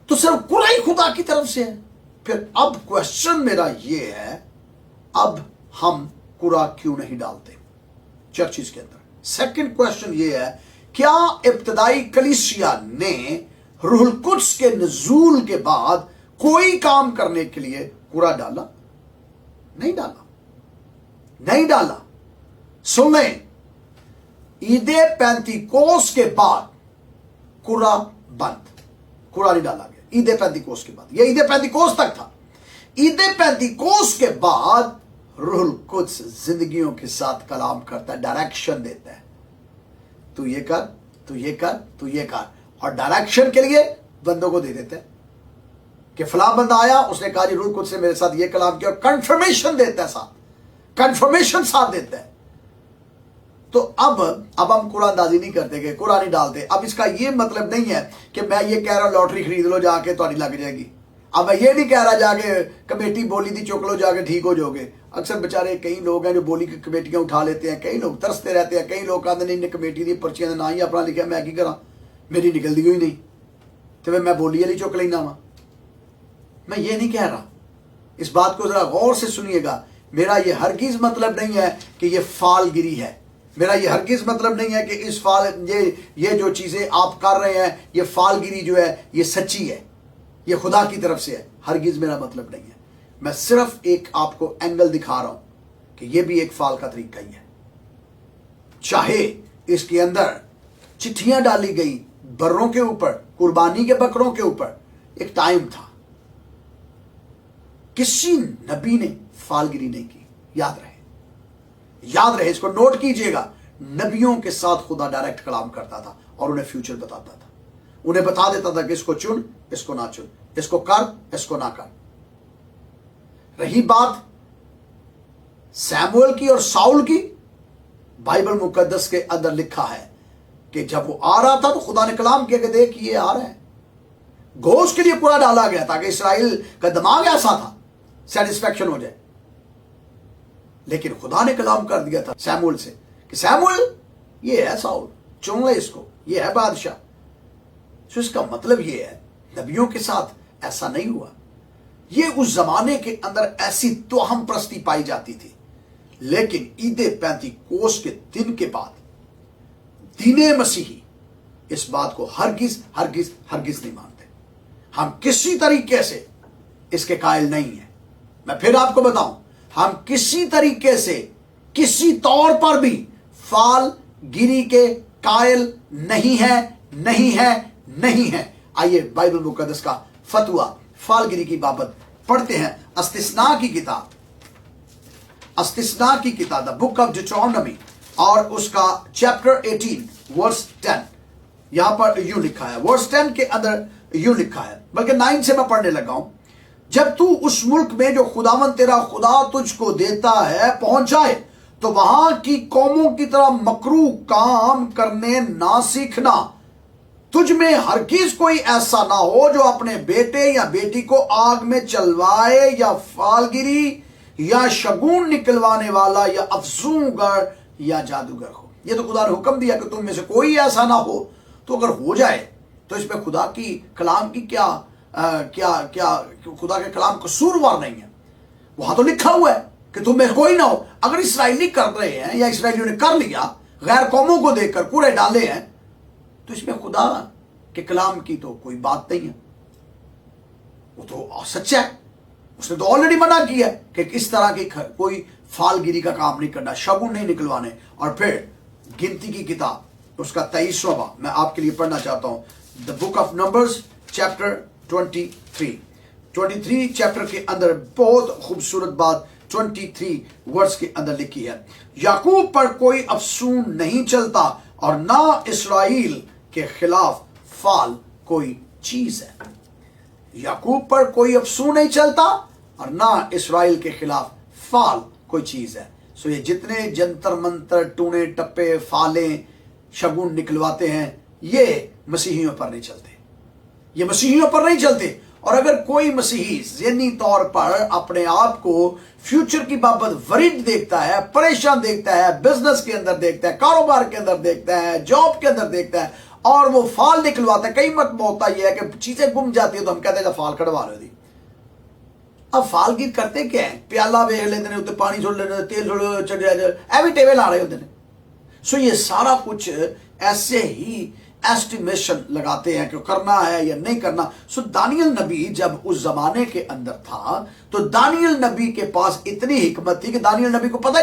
तो सिर्फ कुरा ही खुदा की तरफ से है। फिर अब क्वेश्चन मेरा ये है, अब हम कुरा क्यों नहीं डालते चर्चिस के अंदर? सेकंड क्वेश्चन ये है, क्या इब्तदाई कलीसिया ने रूहुल कुद्स के नजूल के बाद कोई काम करने के लिए कुरा डाला? नहीं डाला, नहीं डाला। सुन लें, ईदे पैंतीकोस के बाद कुरा बंद, कुरा नहीं डाला गया ईदे पैंतीकोस के बाद। यह ईदे पैंतीकोस तक था। ईदे पैंतीकोस के बाद रूहुल कुद्स जिंदगियों के साथ कलाम करता है, डायरेक्शन देता है, तू ये कर, तू ये कर, तू ये कर, और डायरेक्शन के लिए बंदों को दे देते हैं कि फलां बंदा आया, उसने कहा जी रूह कुद्स से मेरे साथ ये कलाम किया, कंफर्मेशन देता है, साथ कंफर्मेशन साथ देता है। तो अब हम कुरा अंदाजी नहीं करते कि कुरा नहीं डालते। अब इसका ये मतलब नहीं है कि मैं ये कह रहा हूं लॉटरी खरीद लो जाके तो लग जाएगी। अब मैं ये नहीं कह रहा जाके कमेटी बोली थी चुक लो जाके ठीक हो जाओगे। अक्सर बेचारे कई लोग हैं जो बोली की कमेटियां उठा लेते हैं, कई लोग तरसते रहते हैं, कई लोग कहते नहीं कमेटी की पर्चियां ना ही अपना लिखा, मैं की करा, मेरी निकलती हुई नहीं, तो मैं बोली वाली चुक लेना वा। मैं ये नहीं कह रहा, इस बात को जरा गौर से सुनिएगा। मेरा ये हरगिज मतलब नहीं है कि ये फालगिरी है, मेरा ये हरगिज मतलब नहीं है कि इस फाल ये जो चीजें आप कर रहे हैं ये फालगिरी जो है ये सच्ची है, ये खुदा की तरफ से है। हरगिज मेरा मतलब नहीं है। मैं सिर्फ एक आपको एंगल दिखा रहा हूं कि ये भी एक फाल का तरीका ही है। चाहे इसके अंदर चिट्ठियां डाली गई बर्रों के ऊपर, कुर्बानी के बकरों के ऊपर, एक टाइम था, किसी नबी ने फालगिरी नहीं की। याद रहे, इसको नोट कीजिएगा। नबियों के साथ खुदा डायरेक्ट कलाम करता था और उन्हें फ्यूचर बताता था, उन्हें बता देता था कि इसको चुन, इसको ना चुन, इसको कर, इसको ना कर। रही बात सैमुअल की और साउल की, बाइबल मुकद्दस के अंदर लिखा है कि जब वो आ रहा था तो खुदा ने कलाम किया कि देख ये आ रहा है। गोश्त के लिए पूरा डाला गया ताकि इसराइल का दिमाग ऐसा था सेटिस्फेक्शन हो जाए, लेकिन खुदा ने कलाम कर दिया था सैमुअल से कि सैमुअल ये है साउल, चुन ले इसको, ये है बादशाह। तो इसका मतलब ये है नबियों के साथ ऐसा नहीं हुआ। ये उस जमाने के अंदर ऐसी तोहम प्रस्ती पाई जाती थी। लेकिन ईद पैंतीकोस के दिन के बाद दीने मसीही इस बात को हरगिज हरगिज हरगिज नहीं मानते। हम किसी तरीके से इसके कायल नहीं है। मैं फिर आपको बताऊं, हम किसी तरीके से किसी तौर पर भी फाल गिरी के कायल नहीं है, नहीं है, नहीं है। आइए बाइबल मुकद्दस का फतवा फालगिरी की बाबत पढ़ते हैं। अस्तिस्ना की किताब, अस्तिस्ना की किताब द बुक ऑफ डिट्रोनॉमी और उसका चैप्टर 18 वर्स 10, यहां पर यूं लिखा है, वर्स 10 के अंदर यूं लिखा है, बल्कि 9 से मैं पढ़ने लगा हूं। जब तू उस मुल्क में जो खुदावन तेरा खुदा तुझको देता है पहुंच जाए, तो वहां की कौमों की तरह मकरू काम करने ना सीखना। तुझ में हरगिज कोई ऐसा ना हो जो अपने बेटे या बेटी को आग में चलवाए, या फालगिरी या शगुन निकलवाने वाला, या अफसूंगर या जादूगर हो। ये तो खुदा ने हुक्म दिया कि तुम में से कोई ऐसा ना हो। तो अगर हो जाए तो इसमें खुदा की कलाम की क्या खुदा के कलाम कसूरवार नहीं है। वहां तो लिखा हुआ है कि तुम में कोई ना हो। अगर इसराइली कर रहे हैं या इसराइलियों ने कर लिया, गैर कौमों को देखकर कूड़े डाले हैं, तो इसमें खुदा के कलाम की तो कोई बात नहीं है। वो तो सच्चा है। उसने तो ऑलरेडी मना किया है कि इस तरह की कोई फालगिरी का काम नहीं करना, शगुन नहीं निकलवाने। और फिर गिनती की किताब उसका 23वां बाब मैं आपके लिए पढ़ना चाहता हूं। The book of numbers chapter 23 chapter के अंदर बहुत खूबसूरत बात 23 वर्स के अंदर लिखी है। याकूब पर कोई अफसून नहीं चलता और ना इसराइल के खिलाफ फाल कोई चीज है। याकूब पर कोई अफसून नहीं चलता और ना इसराइल के खिलाफ फाल कोई चीज है। सो ये जितने जंतर मंतर टूने टप्पे फाले शगुन निकलवाते हैं, ये मसीहियों पर नहीं चलते, ये मसीहियों पर नहीं चलते। और अगर कोई मसीही ज़हनी तौर पर अपने आप को फ्यूचर की बाबत वरीड देखता है, परेशान देखता है, बिजनेस के अंदर देखता है, कारोबार के अंदर देखता है, जॉब के अंदर देखता है, और वो फाल निकलवाता है, कई मत होता यह है कि चीजें गुम जाती है तो हम कहते हैं फाल कटवा लो दी। अब फाल गिर करते क्या है, प्याला वेख लेते हैं, उत्ते पानी छोड़ लेते, तेल छोड़ चढ़ एवं टेबल आ रहे होते हैं। सो ये सारा कुछ ऐसे ही एस्टिमेशन लगाते हैं कि करना है या नहीं करना। सो दानियल नबी जब उस जमाने के अंदर था, तो दानियल नबी के पास इतनी हिकमत थी कि दानियल नबी को पता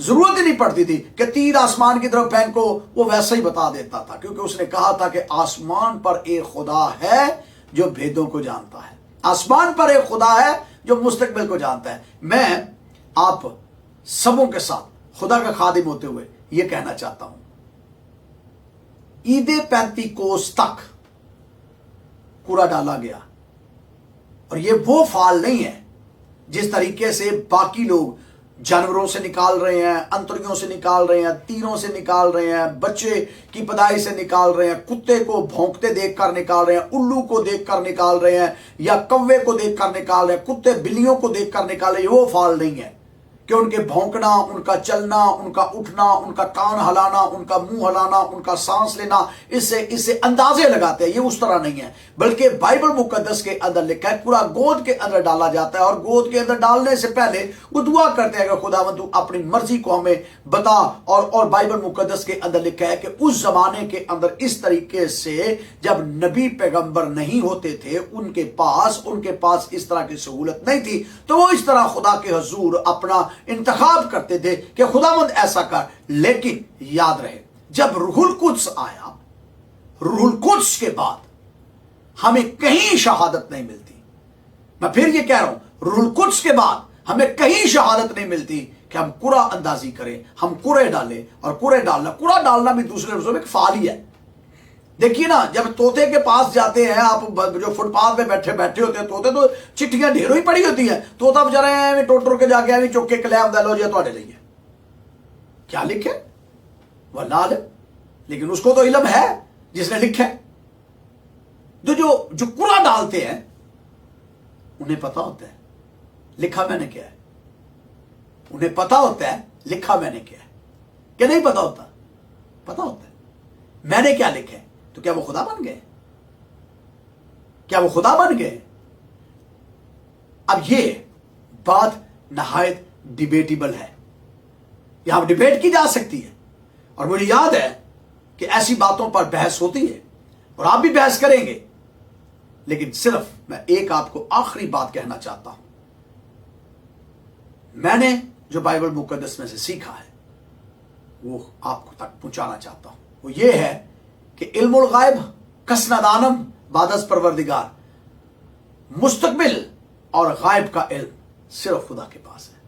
जरूरत ही नहीं पड़ती थी कि तीर आसमान की तरफ फेंको, वो वैसा ही बता देता था, क्योंकि उसने कहा था कि आसमान पर एक खुदा है जो भेदों को जानता है, आसमान पर एक खुदा है जो मुस्तकबिल को जानता है। मैं आप सबों के साथ खुदा का खादिम होते हुए यह कहना चाहता हूं, ईद पैंतीकोस तक कूड़ा डाला गया, और ये वो फाल नहीं है जिस तरीके से बाकी लोग जानवरों से निकाल रहे हैं, अंतरियों से निकाल रहे हैं, तीरों से निकाल रहे हैं, बच्चे की पदाई से निकाल रहे हैं, कुत्ते को भौंकते देखकर निकाल रहे हैं, उल्लू को देखकर निकाल रहे हैं, या कौवे को देखकर निकाल रहे हैं, कुत्ते बिल्लियों को देखकर निकाल रहे हैं। वो फाल नहीं है कि उनके भौंकना, उनका चलना, उनका उठना, उनका कान हलाना, उनका मुंह हलाना, उनका सांस लेना, इससे अंदाजे लगाते हैं। ये उस तरह नहीं है, बल्कि बाइबल मुकद्दस के अंदर लिखा है पूरा गोद के अंदर डाला जाता है, और गोद के अंदर डालने से पहले वो दुआ करते हैं कि खुदावंद तू अपनी मर्जी को हमें बता। और बाइबल मुकद्दस के अंदर लिखा है कि उस जमाने के अंदर इस तरीके से जब नबी पैगंबर नहीं होते थे, उनके पास इस तरह की सहूलत नहीं थी, तो वो इस तरह खुदा के हुजूर अपना इंतखाब करते थे कि खुदावंद ऐसा कर। लेकिन याद रहे, जब रूहुल कुद्स आया, रूहुल कुद्स के बाद हमें कहीं शहादत नहीं मिलती। मैं फिर ये कह रहा हूं, रूहुल कुद्स के बाद हमें कहीं शहादत नहीं मिलती कि हम कुरा अंदाजी करें, हम कुरे डालें। और कुरा डालना भी दूसरे लफ्जों में एक फाल ही है। देखिए ना, जब तोते के पास जाते हैं आप, जो फुटपाथ पे बैठे होते हैं तोते, तो चिट्ठियां ढेरों ही पड़ी होती है, तोता बेचारे टोटर के जाके चुक के कलैम दे लो जी थोड़े लिए क्या लिखे वह लाल, लेकिन उसको तो इल्म है जिसने लिखा है। तो जो कूड़ा डालते हैं उन्हें पता होता है लिखा मैंने क्या है, उन्हें पता होता है लिखा मैंने क्या है। क्या नहीं पता होता? पता होता है मैंने क्या लिखा है। तो क्या वो खुदा बन गए? क्या वो खुदा बन गए? अब ये बात नहायत डिबेटेबल है, यहां डिबेट की जा सकती है, और मुझे याद है कि ऐसी बातों पर बहस होती है और आप भी बहस करेंगे। लेकिन सिर्फ मैं एक आपको आखिरी बात कहना चाहता हूं। मैंने जो बाइबल मुकद्दस में से सीखा है वो आपको तक पहुंचाना चाहता हूं। वो ये है कि इल्मुल गायब कसनदानम बादस परवरदिगार, मुस्तकबिल और गायब का इल्म सिर्फ खुदा के पास है,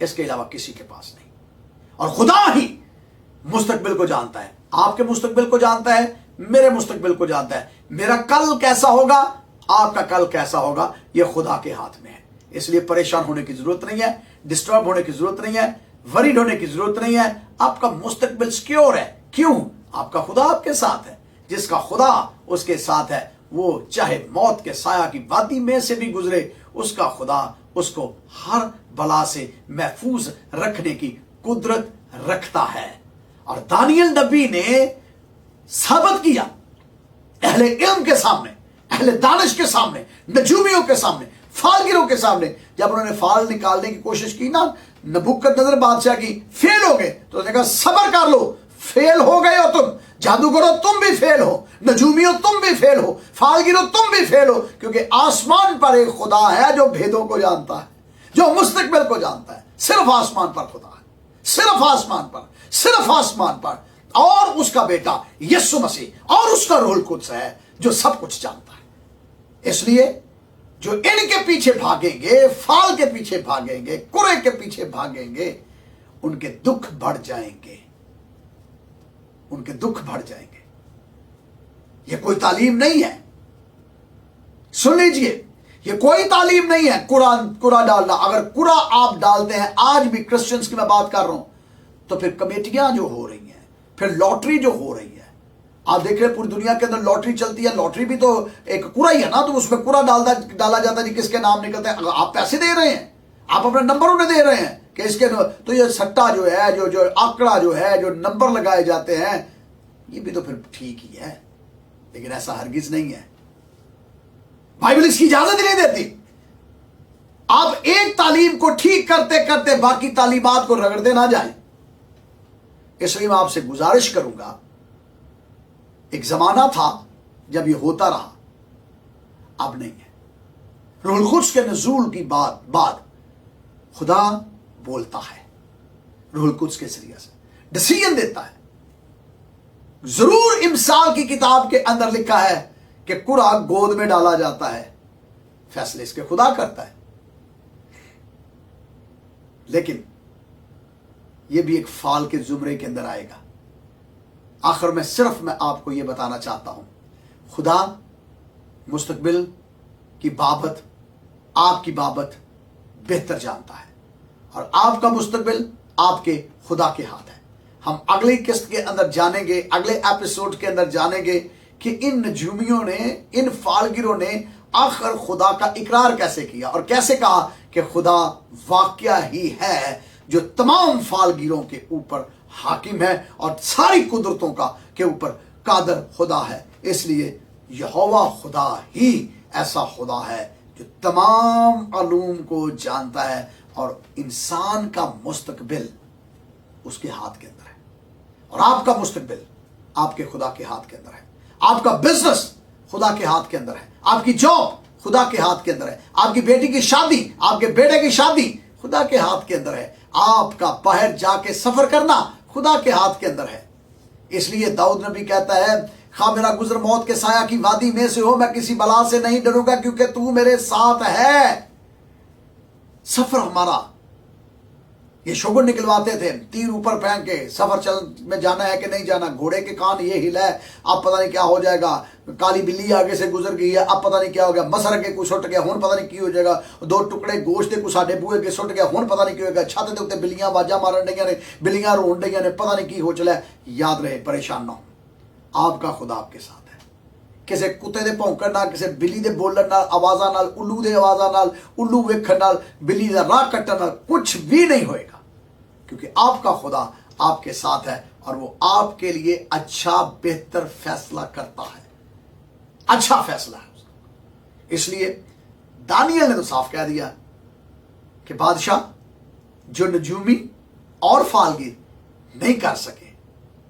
इसके अलावा किसी के पास नहीं। और खुदा ही मुस्तकबिल को जानता है, आपके मुस्तकबिल को जानता है, मेरे मुस्तकबिल को जानता है। मेरा कल कैसा होगा, आपका कल कैसा होगा, यह खुदा के हाथ में है। इसलिए परेशान होने की जरूरत नहीं है, डिस्टर्ब होने की जरूरत नहीं है, वरीड होने की जरूरत नहीं है। आपका मुस्तकबिल सिक्योर है। क्यों? आपका खुदा आपके साथ है। जिसका खुदा उसके साथ है वो चाहे मौत के साया की वादी में से भी गुजरे, उसका खुदा उसको हर बला से महफूज रखने की कुदरत रखता है। और दानियल नबी ने साबित किया अहले इल्म के सामने, अहले दानिश के सामने, नजूमियों के सामने, फालगिरों के सामने, जब उन्होंने फाल निकालने की कोशिश की ना नबूकदनेस्सर बादशाह की, फेल हो गए, तो उसने कहा सब्र कर लो, फेल हो गए हो तुम, जादूगरों तुम भी फेल हो, नजूमियों तुम भी फेल हो, फालगिरों तुम भी फेल हो, क्योंकि आसमान पर एक खुदा है जो भेदों को जानता है, जो मुस्तकबिल को जानता है। सिर्फ आसमान पर खुदा है, सिर्फ आसमान पर, सिर्फ आसमान पर। और उसका बेटा यीशु मसीह और उसका रूहुल कुद्स है जो सब कुछ जानता है। इसलिए जो इनके पीछे भागेंगे, फाल के पीछे भागेंगे, कुरे के पीछे भागेंगे, उनके दुख बढ़ जाएंगे, उनके दुख बढ़ जाएंगे। यह कोई तालीम नहीं है, सुन लीजिए, यह कोई तालीम नहीं है कुरा डालना। अगर कुरा आप डालते हैं, आज भी क्रिश्चियंस की मैं बात कर रहा हूं, तो फिर कमेटियां जो हो रही हैं, फिर लॉटरी जो हो रही है, आप देख रहे हैं पूरी दुनिया के अंदर लॉटरी चलती है। लॉटरी भी तो एक कुरा ही है ना, तो उसमें कुरा डाला जाता है जी, किसके नाम निकलते हैं। आप पैसे दे रहे हैं, आप अपना नंबर उन्हें दे रहे हैं कि इसके, तो ये सट्टा जो है, जो आंकड़ा जो है, जो नंबर लगाए जाते हैं, ये भी तो फिर ठीक ही है। लेकिन ऐसा हरगिज नहीं है, बाइबल इसकी इजाजत नहीं देती। आप एक तालीम को ठीक करते करते बाकी तालीमात को रगड़ते ना जाएं। इसलिए मैं आपसे गुजारिश करूंगा, एक जमाना था जब यह होता रहा, अब नहीं है। रूहुल कुद्स के नज़ूल की बाद खुदा बोलता है, रूहुल कुद्स के जरिए से डिसीजन देता है। जरूर इमसाल की किताब के अंदर लिखा है कि कुरा गोद में डाला जाता है, फैसले इसके खुदा करता है। लेकिन यह भी एक फाल के जुमरे के अंदर आएगा। आखिर में सिर्फ मैं आपको यह बताना चाहता हूं, खुदा मुस्तकबिल की बाबत, आपकी बाबत बेहतर जानता है, और आपका मुस्तकबिल आपके खुदा के हाथ है। हम अगली किस्त के अंदर जानेंगे, अगले एपिसोड के अंदर जानेंगे कि इन नजूमियों ने, इन फालगिरों ने आखिर खुदा का इकरार कैसे किया और कैसे कहा कि खुदा वाकया ही है जो तमाम फालगिरों के ऊपर हाकिम है और सारी कुदरतों का के ऊपर कादर खुदा है। इसलिए यहोवा खुदा ही ऐसा खुदा है जो तमाम अलूम को जानता है, और इंसान का मुस्तकबिल उसके हाथ के अंदर है, और आपका मुस्तकबिल आपके खुदा के हाथ के अंदर है। आपका बिजनेस खुदा के हाथ के अंदर है, आपकी जॉब खुदा के हाथ के अंदर है, आपकी बेटी की शादी, आपके बेटे की शादी खुदा के हाथ के अंदर है, आपका बाहर जाके सफर करना खुदा के हाथ के अंदर है। इसलिए दाऊद नबी कहता है, खा मेरा गुजर मौत के साया की वादी में से हो, मैं किसी बला से नहीं डरूंगा क्योंकि तू मेरे साथ है। सफर हमारा, ये शोगुन निकलवाते थे, तीर ऊपर फेंक के, सफर चल में जाना है कि नहीं जाना, घोड़े के कान ये हिला है, अब पता नहीं क्या हो जाएगा, काली बिल्ली आगे से गुजर गई है, अब पता नहीं क्या हो गया, मसर के कुछ सुट गया, हुन पता नहीं की हो जाएगा, दो टुकड़े गोश्त के कुछ साडे बूहे के सुट गया, हुन पता नहीं की होगा, छत के उत्ते बिल्लियां आवाजा मारन डईयां ने, बिल्लियां रोन डईयां ने, पता नहीं की हो चला। याद रहे, परेशान ना हो, आपका खुदा आपके साथ है। किसी कुत्ते दे भौंकण नाल, किसी बिल्ली दे बोलण नाल, आवाज़ां नाल, उल्लू दे आवाज़ां नाल, उल्लू वेखण नाल, बिल्ली दा राह कट्टण नाल कुछ भी नहीं होएगा, क्योंकि आपका खुदा आपके साथ है और वो आपके लिए अच्छा बेहतर फैसला करता है, अच्छा फैसला है उसका। इसलिए दानियल ने तो साफ कह दिया कि बादशाह जो नजूमी और फालगीर नहीं कर सके,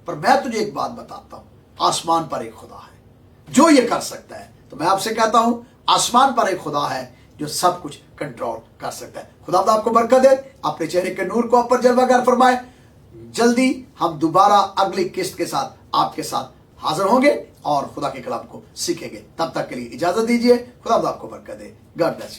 पर मैं तुझे एक बात बताता हूं, आसमान पर एक खुदा है जो ये कर सकता है। तो मैं आपसे कहता हूं, आसमान पर एक खुदा है जो सब कुछ कंट्रोल कर सकता है। खुदा आपको बरकत दे, अपने चेहरे के नूर को आप पर जलवागर फरमाए। जल्दी हम दोबारा अगली किस्त के साथ आपके साथ हाजिर होंगे और खुदा के कलाम को सीखेंगे। तब तक के लिए इजाजत दीजिए। खुदा आपको बरकत दे। God bless.